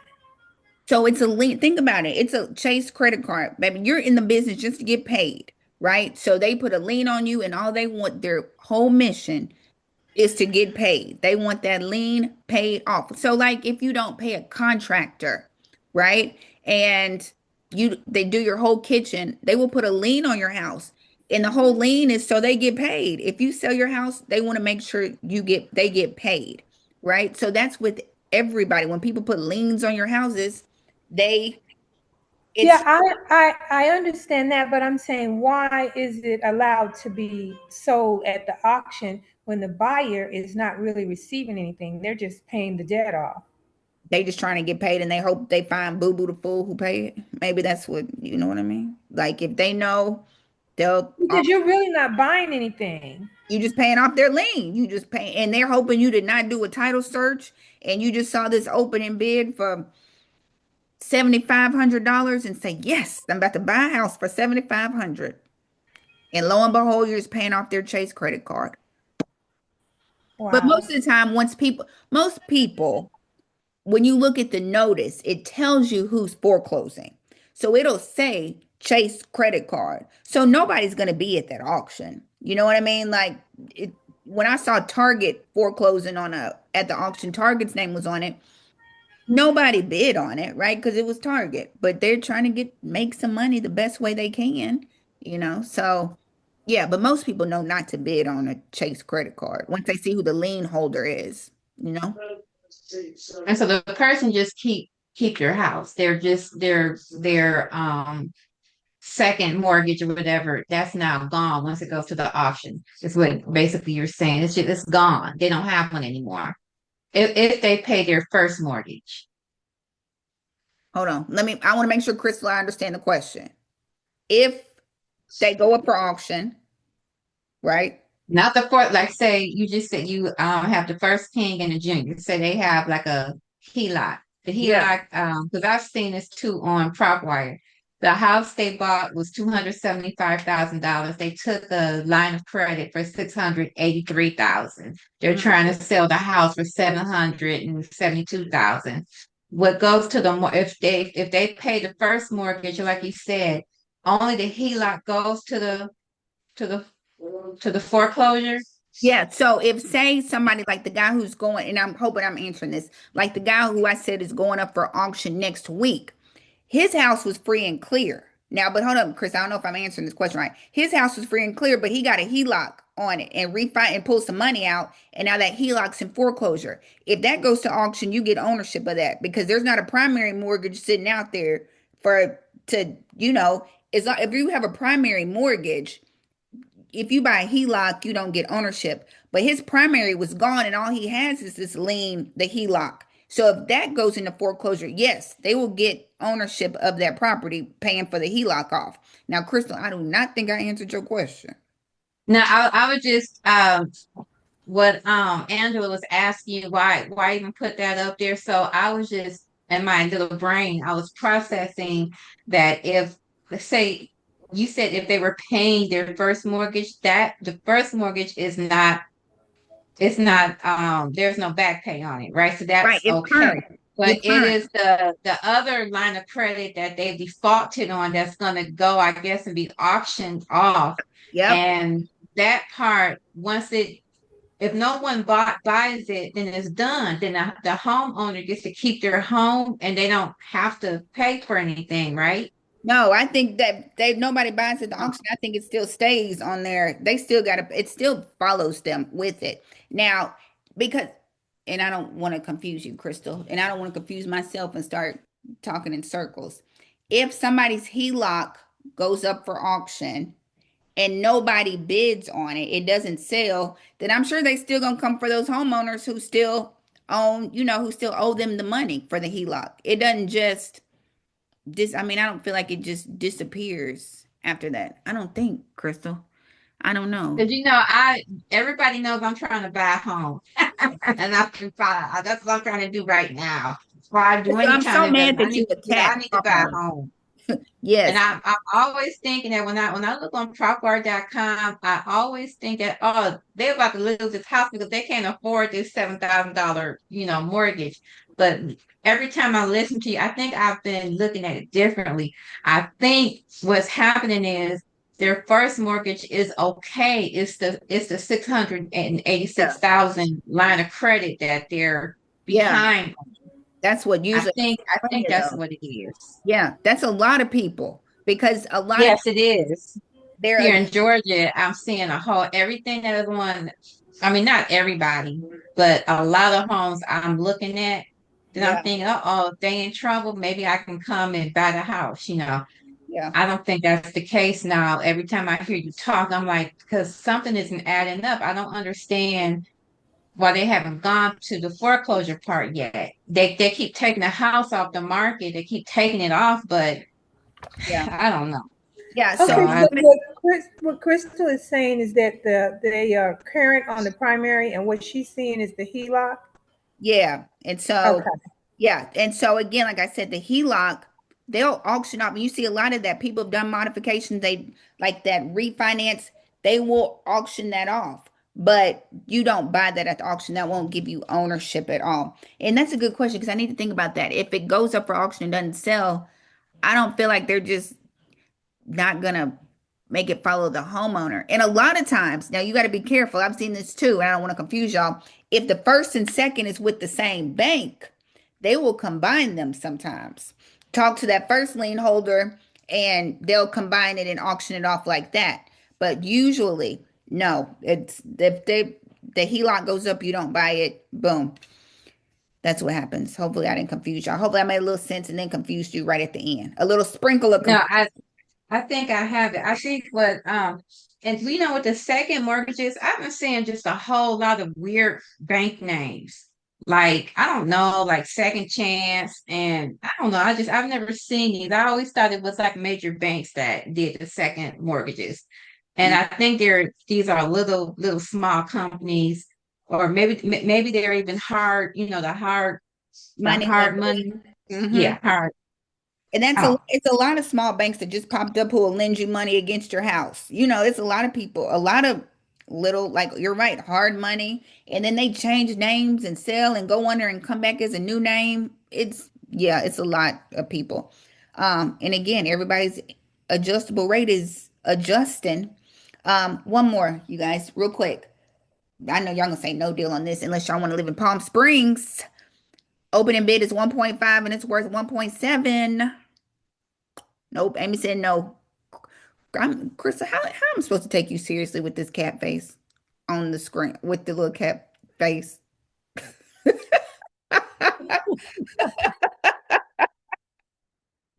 Speaker 1: So it's a lien. Think about it. It's a Chase credit card, baby. You're in the business just to get paid, right? So they put a lien on you, and all they want, their whole mission is to get paid. They want that lien paid off. So like if you don't pay a contractor, right? And they do your whole kitchen, they will put a lien on your house. And the whole lien is so they get paid. If you sell your house, they want to make sure they get paid, right? So that's with everybody. When people put liens on your houses, they
Speaker 4: Yeah,
Speaker 1: it's
Speaker 4: I understand that, but I'm saying why is it allowed to be sold at the auction when the buyer is not really receiving anything? They're just paying the debt off.
Speaker 1: they just trying to get paid and they hope they find Boo Boo the fool who paid it. Maybe that's what you know what I mean? Like if they know they'll
Speaker 4: Because you're really not buying anything.
Speaker 1: you just paying off their lien. You just pay and they're hoping you did not do a title search and you just saw this opening bid for $7,500 and say, yes, I'm about to buy a house for 7,500. And lo and behold, you're just paying off their Chase credit card. But
Speaker 4: Wow.
Speaker 1: most of the time, most people when you look at the notice, it tells you who's foreclosing. So it'll say Chase credit card. So nobody's going to be at that auction. You know what I mean? Like when I saw Target foreclosing at the auction, Target's name was on it. Nobody bid on it, right? Because it was Target, but they're trying to make some money the best way they can. So yeah, but most people know not to bid on a Chase credit card once they see who the lien holder is.
Speaker 5: And so the person just keep your house. They're just their second mortgage or whatever, that's now gone once it goes to the auction. Is what basically you're saying. It's gone. They don't have one anymore. If they pay their first mortgage.
Speaker 1: Hold on. I want to make sure, Crystal, I understand the question. If they go up for auction, right?
Speaker 5: Not the fourth, like say you just said you have the first king and the junior. Say they have like a HELOC. The
Speaker 1: Yeah.
Speaker 5: HELOC, because I've seen this too on PropWire. The house they bought was $275,000. They took a line of credit for $683,000. They're trying to sell the house for $772,000. What goes to if they pay the first mortgage, like you said, only the HELOC goes to the to the foreclosure.
Speaker 1: Yeah. So if say somebody like the guy who's going, and I'm hoping I'm answering this, like the guy who I said is going up for auction next week, his house was free and clear. Now, but hold up, Chris. I don't know if I'm answering this question right. His house was free and clear, but he got a HELOC on it and refi and pulled some money out, and now that HELOC's in foreclosure. If that goes to auction, you get ownership of that because there's not a primary mortgage sitting out there for to it's not if you have a primary mortgage, if you buy a HELOC, you don't get ownership. But his primary was gone, and all he has is this lien, the HELOC. So if that goes into foreclosure, yes, they will get ownership of that property, paying for the HELOC off. Now, Crystal, I do not think I answered your question.
Speaker 5: Now, I was just what Angela was asking you, why even put that up there. So I was just in my little brain, I was processing that if, let's say, you said if they were paying their first mortgage, that the first mortgage is not, it's not, there's no back pay on it, right? So
Speaker 1: Right,
Speaker 5: that's
Speaker 1: it's
Speaker 5: okay.
Speaker 1: current.
Speaker 5: But
Speaker 1: It's
Speaker 5: it
Speaker 1: current.
Speaker 5: is the other line of credit that they defaulted on that's going to go, I guess, and be auctioned off.
Speaker 1: Yep.
Speaker 5: And that part, once it, if no one buys it, then it's done. Then the homeowner gets to keep their home and they don't have to pay for anything, right?
Speaker 1: No, I think that they nobody buys at the auction. I think it still stays on there. They still got to. It still follows them with it now because, and I don't want to confuse you, Crystal, and I don't want to confuse myself and start talking in circles. If somebody's HELOC goes up for auction and nobody bids on it, it doesn't sell, then I'm sure they still gonna come for those homeowners who still own, who still owe them the money for the HELOC. It doesn't just I mean, I don't feel like it just disappears after that. I don't think, Crystal. I don't know.
Speaker 5: Because everybody knows I'm trying to buy a home, and I can buy. That's what I'm trying to do right now. Before I do
Speaker 1: Crystal,
Speaker 5: any
Speaker 1: I'm
Speaker 5: kind
Speaker 1: so
Speaker 5: of
Speaker 1: mad
Speaker 5: investment,
Speaker 1: that you
Speaker 5: I
Speaker 1: attacked
Speaker 5: need to buy a
Speaker 1: homeowners.
Speaker 5: home. And
Speaker 1: Yes.
Speaker 5: I'm always thinking that when I look on Trustwire.com, I always think that, oh, they're about to lose this house because they can't afford this $7,000, mortgage. But every time I listen to you, I think I've been looking at it differently. I think what's happening is their first mortgage is okay. It's the six hundred and eighty
Speaker 1: Yeah.
Speaker 5: six thousand line of credit that they're
Speaker 1: Yeah.
Speaker 5: behind.
Speaker 1: That's what
Speaker 5: I
Speaker 1: usually
Speaker 5: think I
Speaker 1: happens,
Speaker 5: think that's
Speaker 1: though.
Speaker 5: what it is.
Speaker 1: Yeah. That's a lot of people because a lot of
Speaker 5: Yes,
Speaker 1: people,
Speaker 5: it is.
Speaker 1: they're
Speaker 5: Here in
Speaker 1: again.
Speaker 5: Georgia, I'm seeing a whole everything that is one. I mean, not everybody, but a lot of homes I'm looking at. Then I'm
Speaker 1: Yeah.
Speaker 5: thinking, oh, if they in trouble, maybe I can come and buy the house.
Speaker 1: Yeah.
Speaker 5: I don't think that's the case now. Every time I hear you talk, I'm like, because something isn't adding up. I don't understand why they haven't gone to the foreclosure part yet. They keep taking the house off the market. They keep taking it off, but
Speaker 1: Yeah.
Speaker 5: I don't know.
Speaker 1: Yeah.
Speaker 5: So
Speaker 1: So
Speaker 4: Okay,
Speaker 5: I
Speaker 4: so what Crystal is saying is that they are current on the primary, and what she's seeing is the HELOC.
Speaker 1: yeah. And so,
Speaker 4: Okay.
Speaker 1: yeah. And so again, like I said, the HELOC, they'll auction off. And you see a lot of that. People have done modifications. They like that refinance, they will auction that off. But you don't buy that at the auction. That won't give you ownership at all. And that's a good question because I need to think about that. If it goes up for auction and doesn't sell, I don't feel like they're just not gonna make it follow the homeowner. And a lot of times, now you got to be careful. I've seen this too, and I don't want to confuse y'all. If the first and second is with the same bank, they will combine them sometimes. Talk to that first lien holder, and they'll combine it and auction it off like that. But usually, no. It's if the HELOC goes up, you don't buy it. Boom. That's what happens. Hopefully, I didn't confuse y'all. Hopefully, I made a little sense and then confused you right at the end. A little sprinkle of
Speaker 5: no,
Speaker 1: confusion.
Speaker 5: I think I have it. I think what and with the second mortgages, I've been seeing just a whole lot of weird bank names. Like, I don't know, like Second Chance, and I don't know. I've never seen these. I always thought it was like major banks that did the second mortgages. And I think these are little small companies, or maybe they're even hard, the
Speaker 1: Money
Speaker 5: hard
Speaker 1: lenders.
Speaker 5: money.
Speaker 1: Hmm.
Speaker 5: Yeah, hard.
Speaker 1: And that's
Speaker 5: Oh,
Speaker 1: it's a lot of small banks that just popped up who will lend you money against your house. It's a lot of people, a lot of little, like you're right, hard money. And then they change names and sell and go under and come back as a new name. Yeah, it's a lot of people. And again, everybody's adjustable rate is adjusting. One more, you guys, real quick. I know y'all gonna say no deal on this unless y'all want to live in Palm Springs. Opening bid is 1.5 and it's worth 1.7. Nope. Amy said no. Krista, how am I supposed to take you seriously with this cat face on the screen with the little cat face?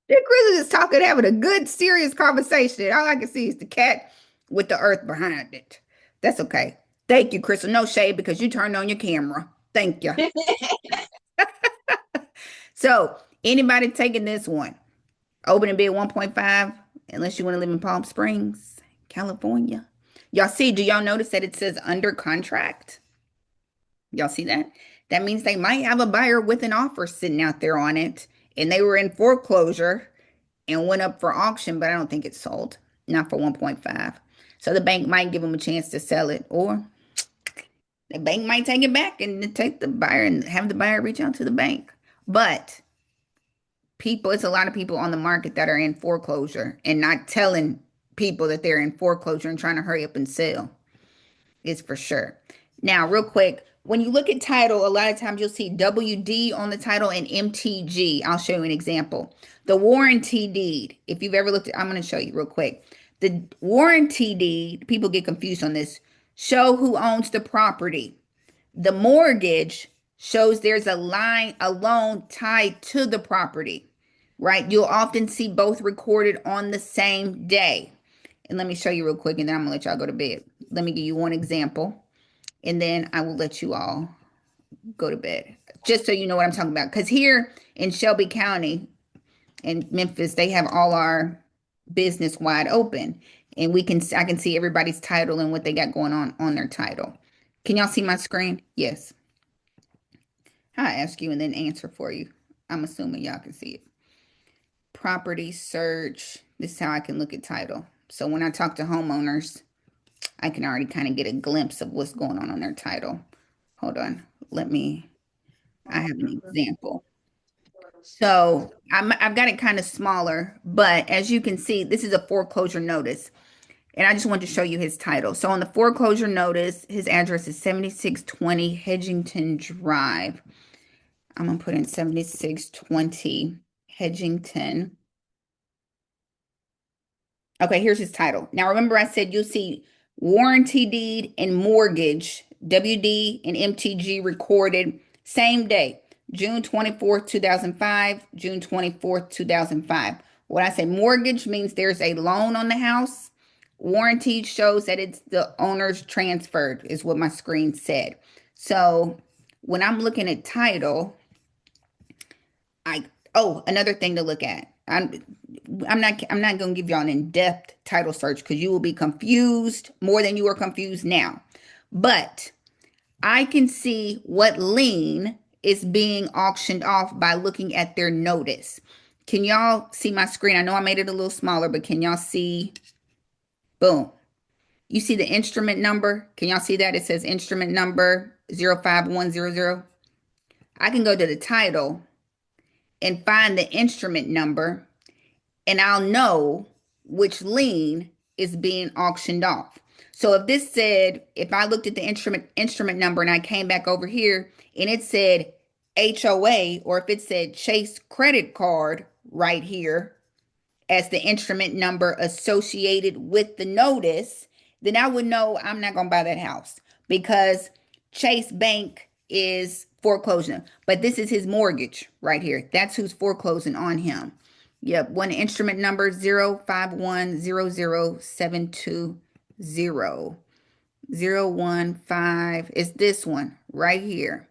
Speaker 1: Then Chris is just talking, having a good, serious conversation. All I can see is the cat with the earth behind it. That's okay. Thank you, Crystal. No shade because you turned on your camera. Thank you. So, anybody taking this one? Opening bid 1.5, unless you want to live in Palm Springs, California. Y'all see, do y'all notice that it says under contract? Y'all see that? That means they might have a buyer with an offer sitting out there on it, and they were in foreclosure and went up for auction, but I don't think it's sold. Not for 1.5. So the bank might give them a chance to sell it, or the bank might take it back and take the buyer and have the buyer reach out to the bank. But people, it's a lot of people on the market that are in foreclosure and not telling people that they're in foreclosure and trying to hurry up and sell. Is for sure. Now, real quick, when you look at title, a lot of times you'll see WD on the title and MTG. I'll show you an example. The warranty deed, if you've ever looked at, I'm going to show you real quick. The warranty deed, people get confused on this, show who owns the property. The mortgage shows there's a loan tied to the property, right? You'll often see both recorded on the same day. And let me show you real quick, and then I'm gonna let y'all go to bed. Let me give you one example, and then I will let you all go to bed. Just so you know what I'm talking about. Because here in Shelby County and Memphis, they have all our business wide open. And I can see everybody's title and what they got going on their title. Can y'all see my screen? Yes. I'll ask you and then answer for you. I'm assuming y'all can see it. Property search. This is how I can look at title. So when I talk to homeowners, I can already kind of get a glimpse of what's going on their title. Hold on. I have an example. So I've got it kind of smaller, but as you can see, this is a foreclosure notice. And I just wanted to show you his title. So on the foreclosure notice, his address is 7620 Hedgington Drive. I'm going to put in 7620 Hedgington. Okay, here's his title. Now, remember I said you'll see warranty deed and mortgage, WD and MTG recorded same day, June 24th, 2005, June 24th, 2005. When I say mortgage means there's a loan on the house. Warranty shows that it's the owner's transferred, is what my screen said. So when I'm looking at title, another thing to look at. I'm not going to give y'all an in-depth title search because you will be confused more than you are confused now. But I can see what lien is being auctioned off by looking at their notice. Can y'all see my screen? I know I made it a little smaller, but can y'all see? Boom. You see the instrument number? Can y'all see that? It says instrument number 05100. I can go to the title and find the instrument number, and I'll know which lien is being auctioned off. So if I looked at the instrument number and I came back over here and it said HOA, or if it said Chase credit card right here as the instrument number associated with the notice, then I would know I'm not going to buy that house because Chase Bank is foreclosing. But this is his mortgage right here. That's who's foreclosing on him. Yep, one instrument number 051007200. 015 is this one right here.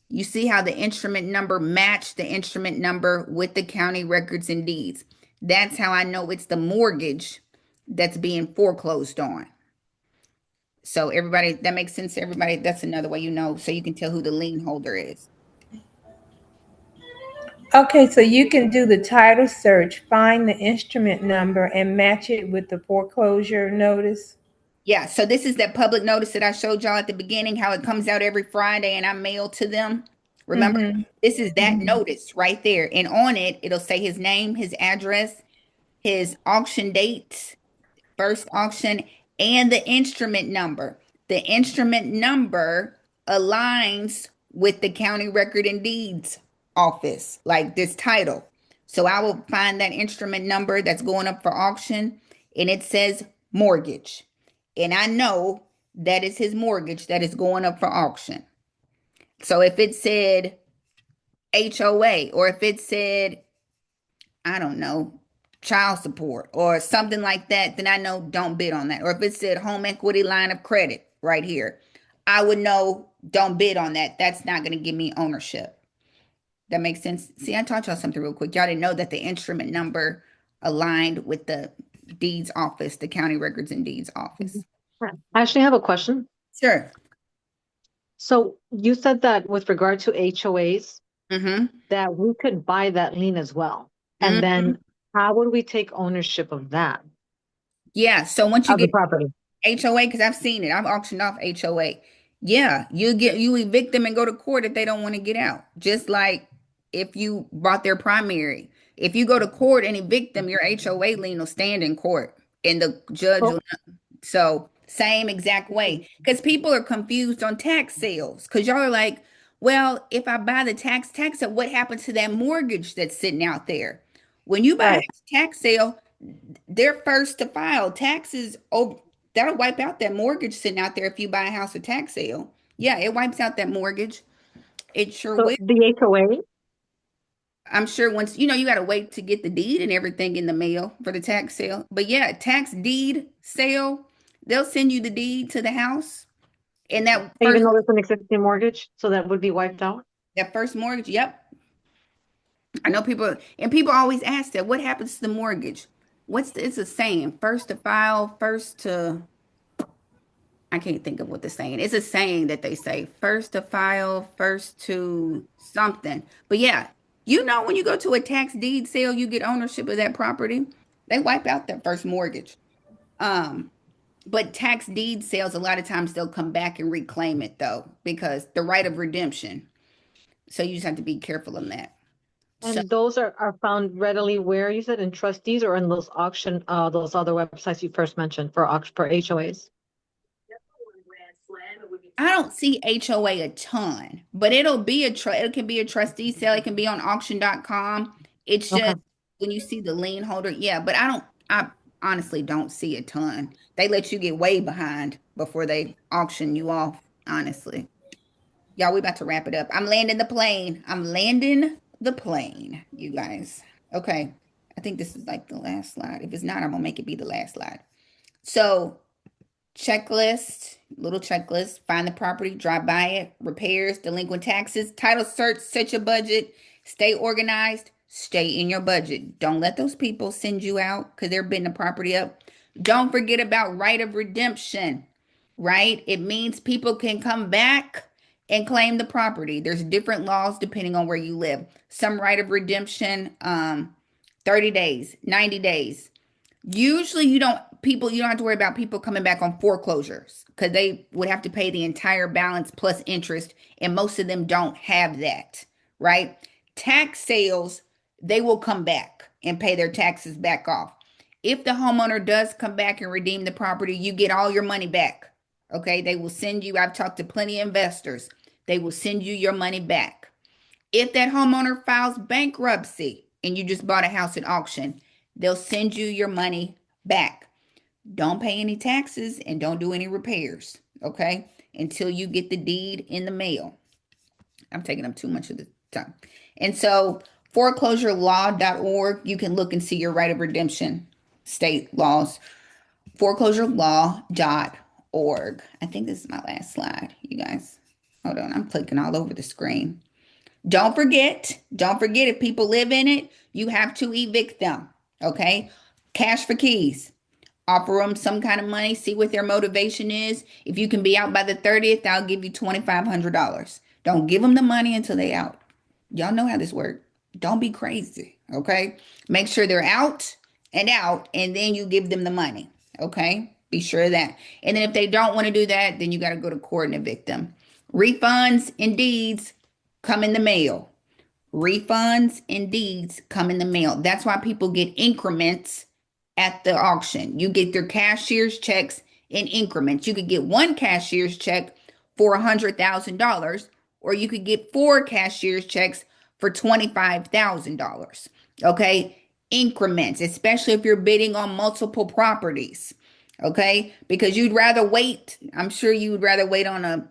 Speaker 1: You see how the instrument number matched the instrument number with the county records and deeds. That's how I know it's the mortgage that's being foreclosed on. So everybody, that makes sense to everybody. That's another way you know, so you can tell who the lien holder is.
Speaker 4: Okay, so you can do the title search, find the instrument number, and match it with the foreclosure notice.
Speaker 1: Yeah, so this is that public notice that I showed y'all at the beginning, how it comes out every Friday and I mail to them. Remember,
Speaker 4: Mm-hmm.
Speaker 1: this is that
Speaker 4: Mm-hmm.
Speaker 1: notice right there. And on it, it'll say his name, his address, his auction date, first auction, and the instrument number. The instrument number aligns with the county record and deeds office, like this title. So I will find that instrument number that's going up for auction and it says mortgage. And I know that is his mortgage that is going up for auction. So if it said HOA or if it said, I don't know, child support or something like that, then I know don't bid on that. Or if it said home equity line of credit right here, I would know don't bid on that. That's not going to give me ownership. That makes sense. See, I taught y'all something real quick. Y'all didn't know that the instrument number aligned with the deeds office, the county records and deeds
Speaker 6: Mhm.
Speaker 1: office.
Speaker 6: I actually have a question.
Speaker 1: Sure.
Speaker 6: So you said that with regard to HOAs,
Speaker 1: Mm-hmm.
Speaker 6: that we could buy that lien as well. And
Speaker 1: Mm-hmm.
Speaker 6: then how would we take ownership of that,
Speaker 1: Yeah. So once you
Speaker 6: of the
Speaker 1: get
Speaker 6: property?
Speaker 1: HOA, because I've seen it, I've auctioned off HOA. Yeah, you evict them and go to court if they don't want to get out. Just like if you bought their primary. If you go to court and evict them, your HOA lien will stand in court and the judge
Speaker 6: Oh,
Speaker 1: will. So same exact way. Because people are confused on tax sales. Because y'all are like, well, if I buy the tax sale, what happens to that mortgage that's sitting out there? When you buy
Speaker 6: right.
Speaker 1: a tax sale, they're first to file taxes. Oh, that'll wipe out that mortgage sitting out there if you buy a house with tax sale. Yeah, it wipes out that mortgage. It sure
Speaker 6: So
Speaker 1: will.
Speaker 6: the HOA,
Speaker 1: I'm sure once you got to wait to get the deed and everything in the mail for the tax sale. But yeah, tax deed sale, they'll send you the deed to the house. And
Speaker 6: even though there's an existing mortgage, so that would be wiped out?
Speaker 1: that first mortgage, yep. I know people always ask that, what happens to the mortgage? It's a saying, first to file, first to I can't think of what the saying. It's a saying that they say, first to file, first to something. But yeah, when you go to a tax deed sale, you get ownership of that property. They wipe out that first mortgage. Um, but tax deed sales, a lot of times they'll come back and reclaim it though, because the right of redemption. So you just have to be careful on that. So
Speaker 6: And those are found readily where you said in trustees or in those auction, those other websites you first mentioned for auction for HOAs?
Speaker 1: I don't see HOA a ton, but it can be a trustee sale, it can be on auction.com. It's
Speaker 6: Okay.
Speaker 1: just when you see the lien holder, yeah, but I honestly don't see a ton. They let you get way behind before they auction you off, honestly. Y'all, we about to wrap it up. I'm landing the plane. I'm landing the plane, you guys. Okay. I think this is like the last slide. If it's not, I'm gonna make it be the last slide. So checklist, little checklist, find the property, drive by it, repairs, delinquent taxes, title search, set your budget, stay organized, stay in your budget. Don't let those people send you out because they're bidding the property up. Don't forget about right of redemption, right? It means people can come back and claim the property. There's different laws depending on where you live. Some right of redemption, 30 days, 90 days. Usually you don't have to worry about people coming back on foreclosures because they would have to pay the entire balance plus interest, and most of them don't have that, right? Tax sales, they will come back and pay their taxes back off. If the homeowner does come back and redeem the property, you get all your money back. Okay, they will send you, I've talked to plenty of investors, they will send you your money back. If that homeowner files bankruptcy and you just bought a house at auction, they'll send you your money back. Don't pay any taxes and don't do any repairs, okay? Until you get the deed in the mail. I'm taking up too much of the time. And so, foreclosurelaw.org, you can look and see your right of redemption state laws. Foreclosurelaw.org. I think this is my last slide, you guys. Hold on, I'm clicking all over the screen. Don't forget if people live in it, you have to evict them. Okay. Cash for keys. Offer them some kind of money, see what their motivation is. If you can be out by the 30th, I'll give you $2,500. Don't give them the money until they out. Y'all know how this works. Don't be crazy. Okay. Make sure they're out, and then you give them the money. Okay. Be sure of that. And then if they don't want to do that, then you got to go to court and evict them. Refunds and deeds come in the mail. Refunds and deeds come in the mail. That's why people get increments at the auction. You get their cashier's checks in increments. You could get one cashier's check for $100,000, or you could get four cashier's checks for $25,000. Okay. Increments, especially if you're bidding on multiple properties. Okay. Because you'd rather wait. I'm sure you would rather wait on a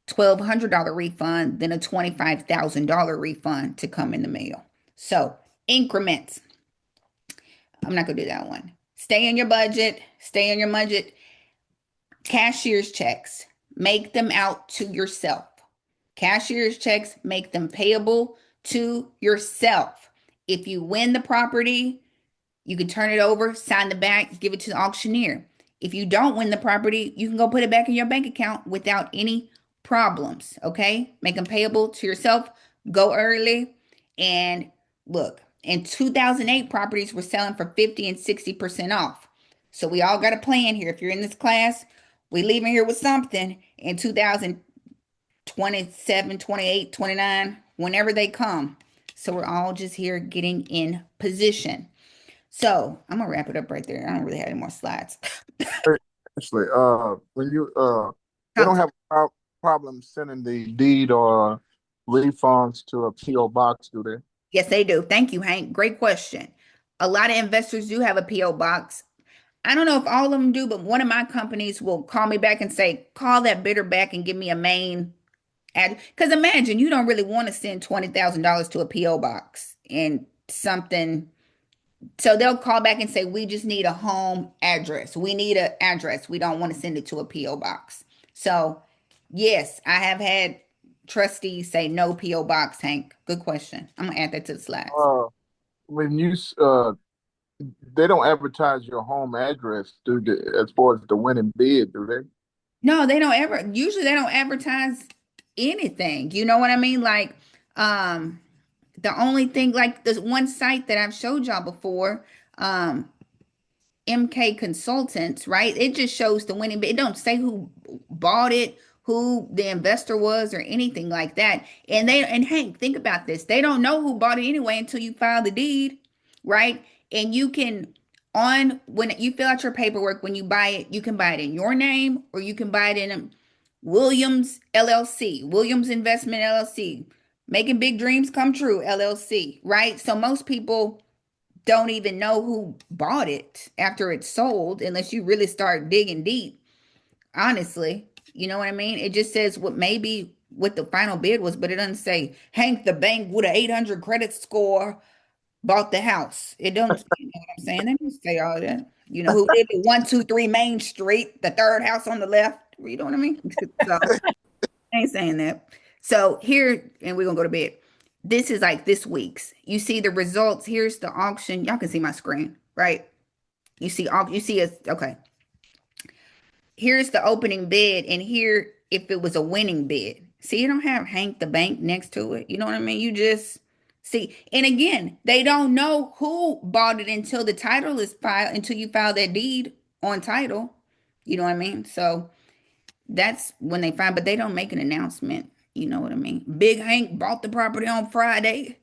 Speaker 1: $1,200 refund than a $25,000 refund to come in the mail. So increments. I'm not going to do that one. Stay in your budget. Stay in your budget. Cashier's checks, make them out to yourself. Cashier's checks, make them payable to yourself. If you win the property, you can turn it over, sign the back, give it to the auctioneer. If you don't win the property, you can go put it back in your bank account without any problems. Okay? Make them payable to yourself. Go early. And look, in 2008, properties were selling for 50 and 60% off. So we all got a plan here. If you're in this class, we leaving here with something in 2027, 28, 29, whenever they come. So we're all just here getting in position. So I'm gonna wrap it up right there. I don't really have any more slides.
Speaker 7: Actually, when you they
Speaker 1: Talk
Speaker 7: don't
Speaker 1: to
Speaker 7: have a problem sending the deed or refunds to a PO box, do they?
Speaker 1: Yes, they do. Thank you, Hank. Great question. A lot of investors do have a PO box. I don't know if all of them do, but one of my companies will call me back and say, call that bidder back and give me a main ad. Because imagine you don't really want to send $20,000 to a PO box and something. So they'll call back and say, we just need a home address. We need an address. We don't want to send it to a PO box. So, yes, I have had trustees say no PO box, Hank. Good question. I'm gonna add that to the slides.
Speaker 7: Uh, when you they don't advertise your home address, do they, as far as the winning bid, do they?
Speaker 1: No, they don't ever, usually they don't advertise anything. You know what I mean? Like, um, the only thing, like this one site that I've showed y'all before, um, MK Consultants, right? It just shows the winning, but it don't say who bought it, who the investor was, or anything like that. And Hank, think about this. They don't know who bought it anyway until you file the deed, right? And you can on when you fill out your paperwork, when you buy it, you can buy it in your name or you can buy it in Williams LLC, Williams Investment LLC, Making Big Dreams Come True LLC, right? So most people don't even know who bought it after it's sold unless you really start digging deep, honestly. You know what I mean? It just says what maybe what the final bid was, but it doesn't say Hank the bank with an 800 credit score bought the house. It don't, you know what I'm saying? They don't say all that. You know, who lived at 123 Main Street, the third house on the left. You know what I mean? So I ain't saying that. So here, and we're gonna go to bed. This is like this week's. You see the results. Here's the auction. Y'all can see my screen, right? You see all you see is okay. Here's the opening bid, and here if it was a winning bid. See, you don't have Hank the Bank next to it. You know what I mean? You just see, and again, they don't know who bought it until the title is filed, until you file that deed on title. You know what I mean? So that's when they find, but they don't make an announcement. You know what I mean? Big Hank bought the property on Friday.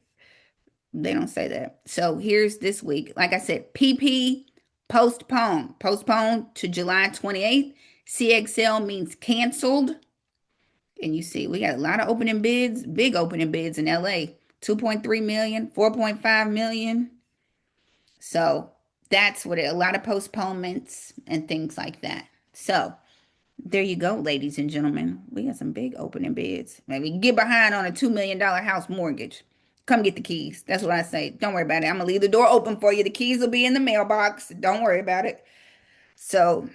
Speaker 1: They don't say that. So here's this week. Like I said, PP postponed to July 28th. CXL means canceled. And you see, we got a lot of opening bids, big opening bids in LA. 2.3 million, 4.5 million. So that's what a lot of postponements and things like that. So there you go, ladies and gentlemen. We got some big opening bids. Maybe get behind on a $2 million house mortgage. Come get the keys. That's what I say. Don't worry about it. I'm gonna leave the door open for you. The keys will be in the mailbox. Don't worry about it. So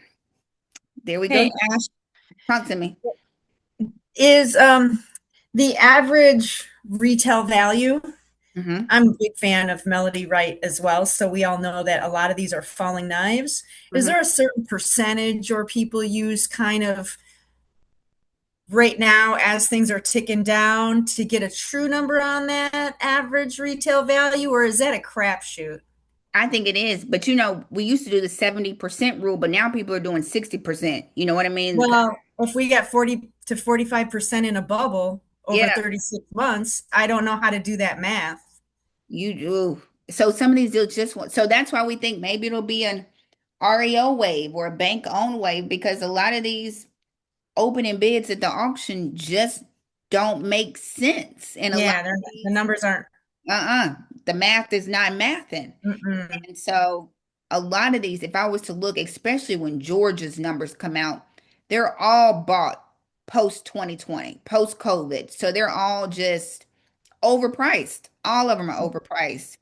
Speaker 1: there we go.
Speaker 3: Hey, Ash,
Speaker 1: Talk to me.
Speaker 3: is the average retail value?
Speaker 1: Hmm.
Speaker 3: I'm a big fan of Melody Wright as well, so we all know that a lot of these are falling knives. Is
Speaker 1: Hmm.
Speaker 3: there a certain percentage or people use kind of right now as things are ticking down to get a true number on that average retail value, or is that a crapshoot?
Speaker 1: I think it is, but you know, we used to do the 70% rule, but now people are doing 60%. You know what I mean?
Speaker 3: Well, if we get 40 to 45% in a bubble over
Speaker 1: Yeah,
Speaker 3: 36 months, I don't know how to do that math.
Speaker 1: you do. So some of these deals just want, so that's why we think maybe it'll be an REO wave or a bank owned wave because a lot of these opening bids at the auction just don't make sense. And a lot
Speaker 3: Yeah,
Speaker 1: of
Speaker 3: the
Speaker 1: these,
Speaker 3: numbers aren't
Speaker 1: The math is not mathing.
Speaker 3: Mm-mm.
Speaker 1: And so a lot of these, if I was to look, especially when Georgia's numbers come out, they're all bought post 2020, post COVID. So they're all just overpriced. All of them are overpriced.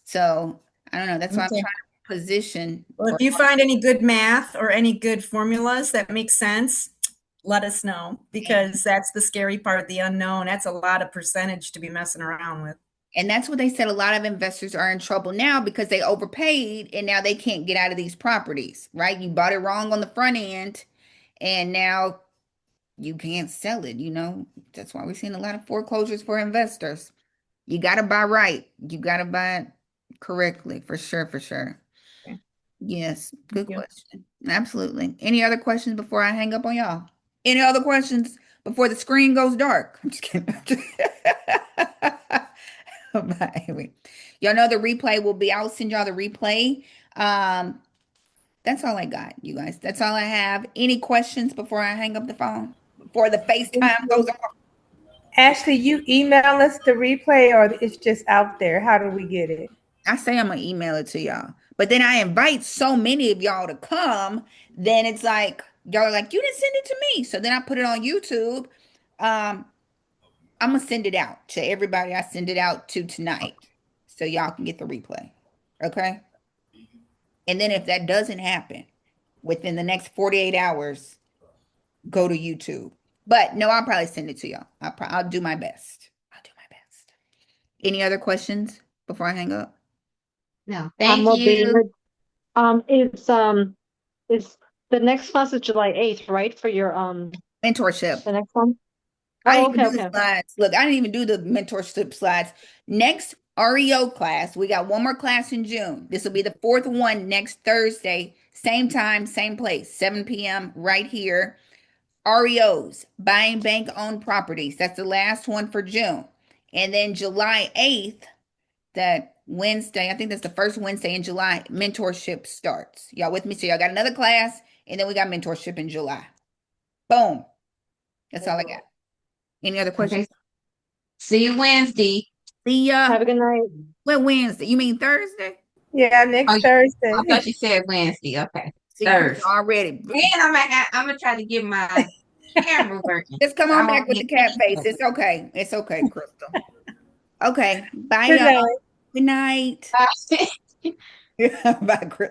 Speaker 1: So I don't know. That's why I'm
Speaker 3: Okay.
Speaker 1: trying to position
Speaker 3: Well,
Speaker 1: for.
Speaker 3: if you find any good math or any good formulas that make sense, let us know, because that's the scary part, the unknown. That's a lot of percentage to be messing around with.
Speaker 1: And that's what they said. A lot of investors are in trouble now because they overpaid and now they can't get out of these properties, right? You bought it wrong on the front end and now you can't sell it, you know? That's why we're seeing a lot of foreclosures for investors. You got to buy right. You got to buy it correctly, for sure, for sure.
Speaker 3: Okay.
Speaker 1: Yes,
Speaker 3: Thank
Speaker 1: good
Speaker 3: you.
Speaker 1: question. Absolutely. Any other questions before I hang up on y'all? Any other questions before the screen goes dark? I'm just kidding. Bye. Y'all know the replay will be, I'll send y'all the replay. Um, that's all I got, you guys. That's all I have. Any questions before I hang up the phone? Before the FaceTime goes off?
Speaker 4: Ashley, you email us the replay or it's just out there? How do we get it?
Speaker 1: I say I'm gonna email it to y'all. But then I invite so many of y'all to come, then it's like y'all are like, you didn't send it to me. So then I put it on YouTube. Um, I'm gonna send it out to everybody I send it out to tonight. So y'all can get the replay. Okay. And then if that doesn't happen within the next 48 hours, go to YouTube. But no, I'll probably send it to y'all. I'll do my best. I'll do my best. Any other questions before I hang up?
Speaker 5: No,
Speaker 6: I'm
Speaker 5: thank
Speaker 6: more
Speaker 5: you.
Speaker 6: being it's the next class is July 8th, right? For your
Speaker 1: Mentorship.
Speaker 6: the next one?
Speaker 1: I
Speaker 6: Oh,
Speaker 1: didn't even
Speaker 6: okay,
Speaker 1: do the
Speaker 6: okay.
Speaker 1: slides. Look, I didn't even do the mentorship slides. Next REO class, we got one more class in June. This will be the fourth one next Thursday, same time, same place, 7 p.m. right here. REOs, buying bank owned properties. That's the last one for June. And then July 8th, that Wednesday, I think that's the first Wednesday in July, mentorship starts. Y'all with me? So y'all got another class, and then we got mentorship in July. Boom. That's all I got. Any other
Speaker 5: Okay.
Speaker 1: questions?
Speaker 5: See you Wednesday.
Speaker 1: See ya.
Speaker 6: Have a good night.
Speaker 1: What Wednesday? You mean Thursday?
Speaker 4: Yeah,
Speaker 5: Oh,
Speaker 4: next
Speaker 5: I thought
Speaker 4: Thursday.
Speaker 5: you said Wednesday. Okay.
Speaker 1: See, Chris
Speaker 5: Thursday.
Speaker 1: already.
Speaker 5: And I'm gonna try to get my camera working.
Speaker 1: Just come
Speaker 5: I
Speaker 1: on
Speaker 5: don't
Speaker 1: back
Speaker 5: want
Speaker 1: with
Speaker 5: to
Speaker 1: the
Speaker 5: get
Speaker 1: cat face.
Speaker 5: feedback.
Speaker 1: It's okay. It's okay, Crystal. Okay. Bye,
Speaker 4: Good
Speaker 1: y'all.
Speaker 4: night.
Speaker 1: Good night. Bye, Crystal.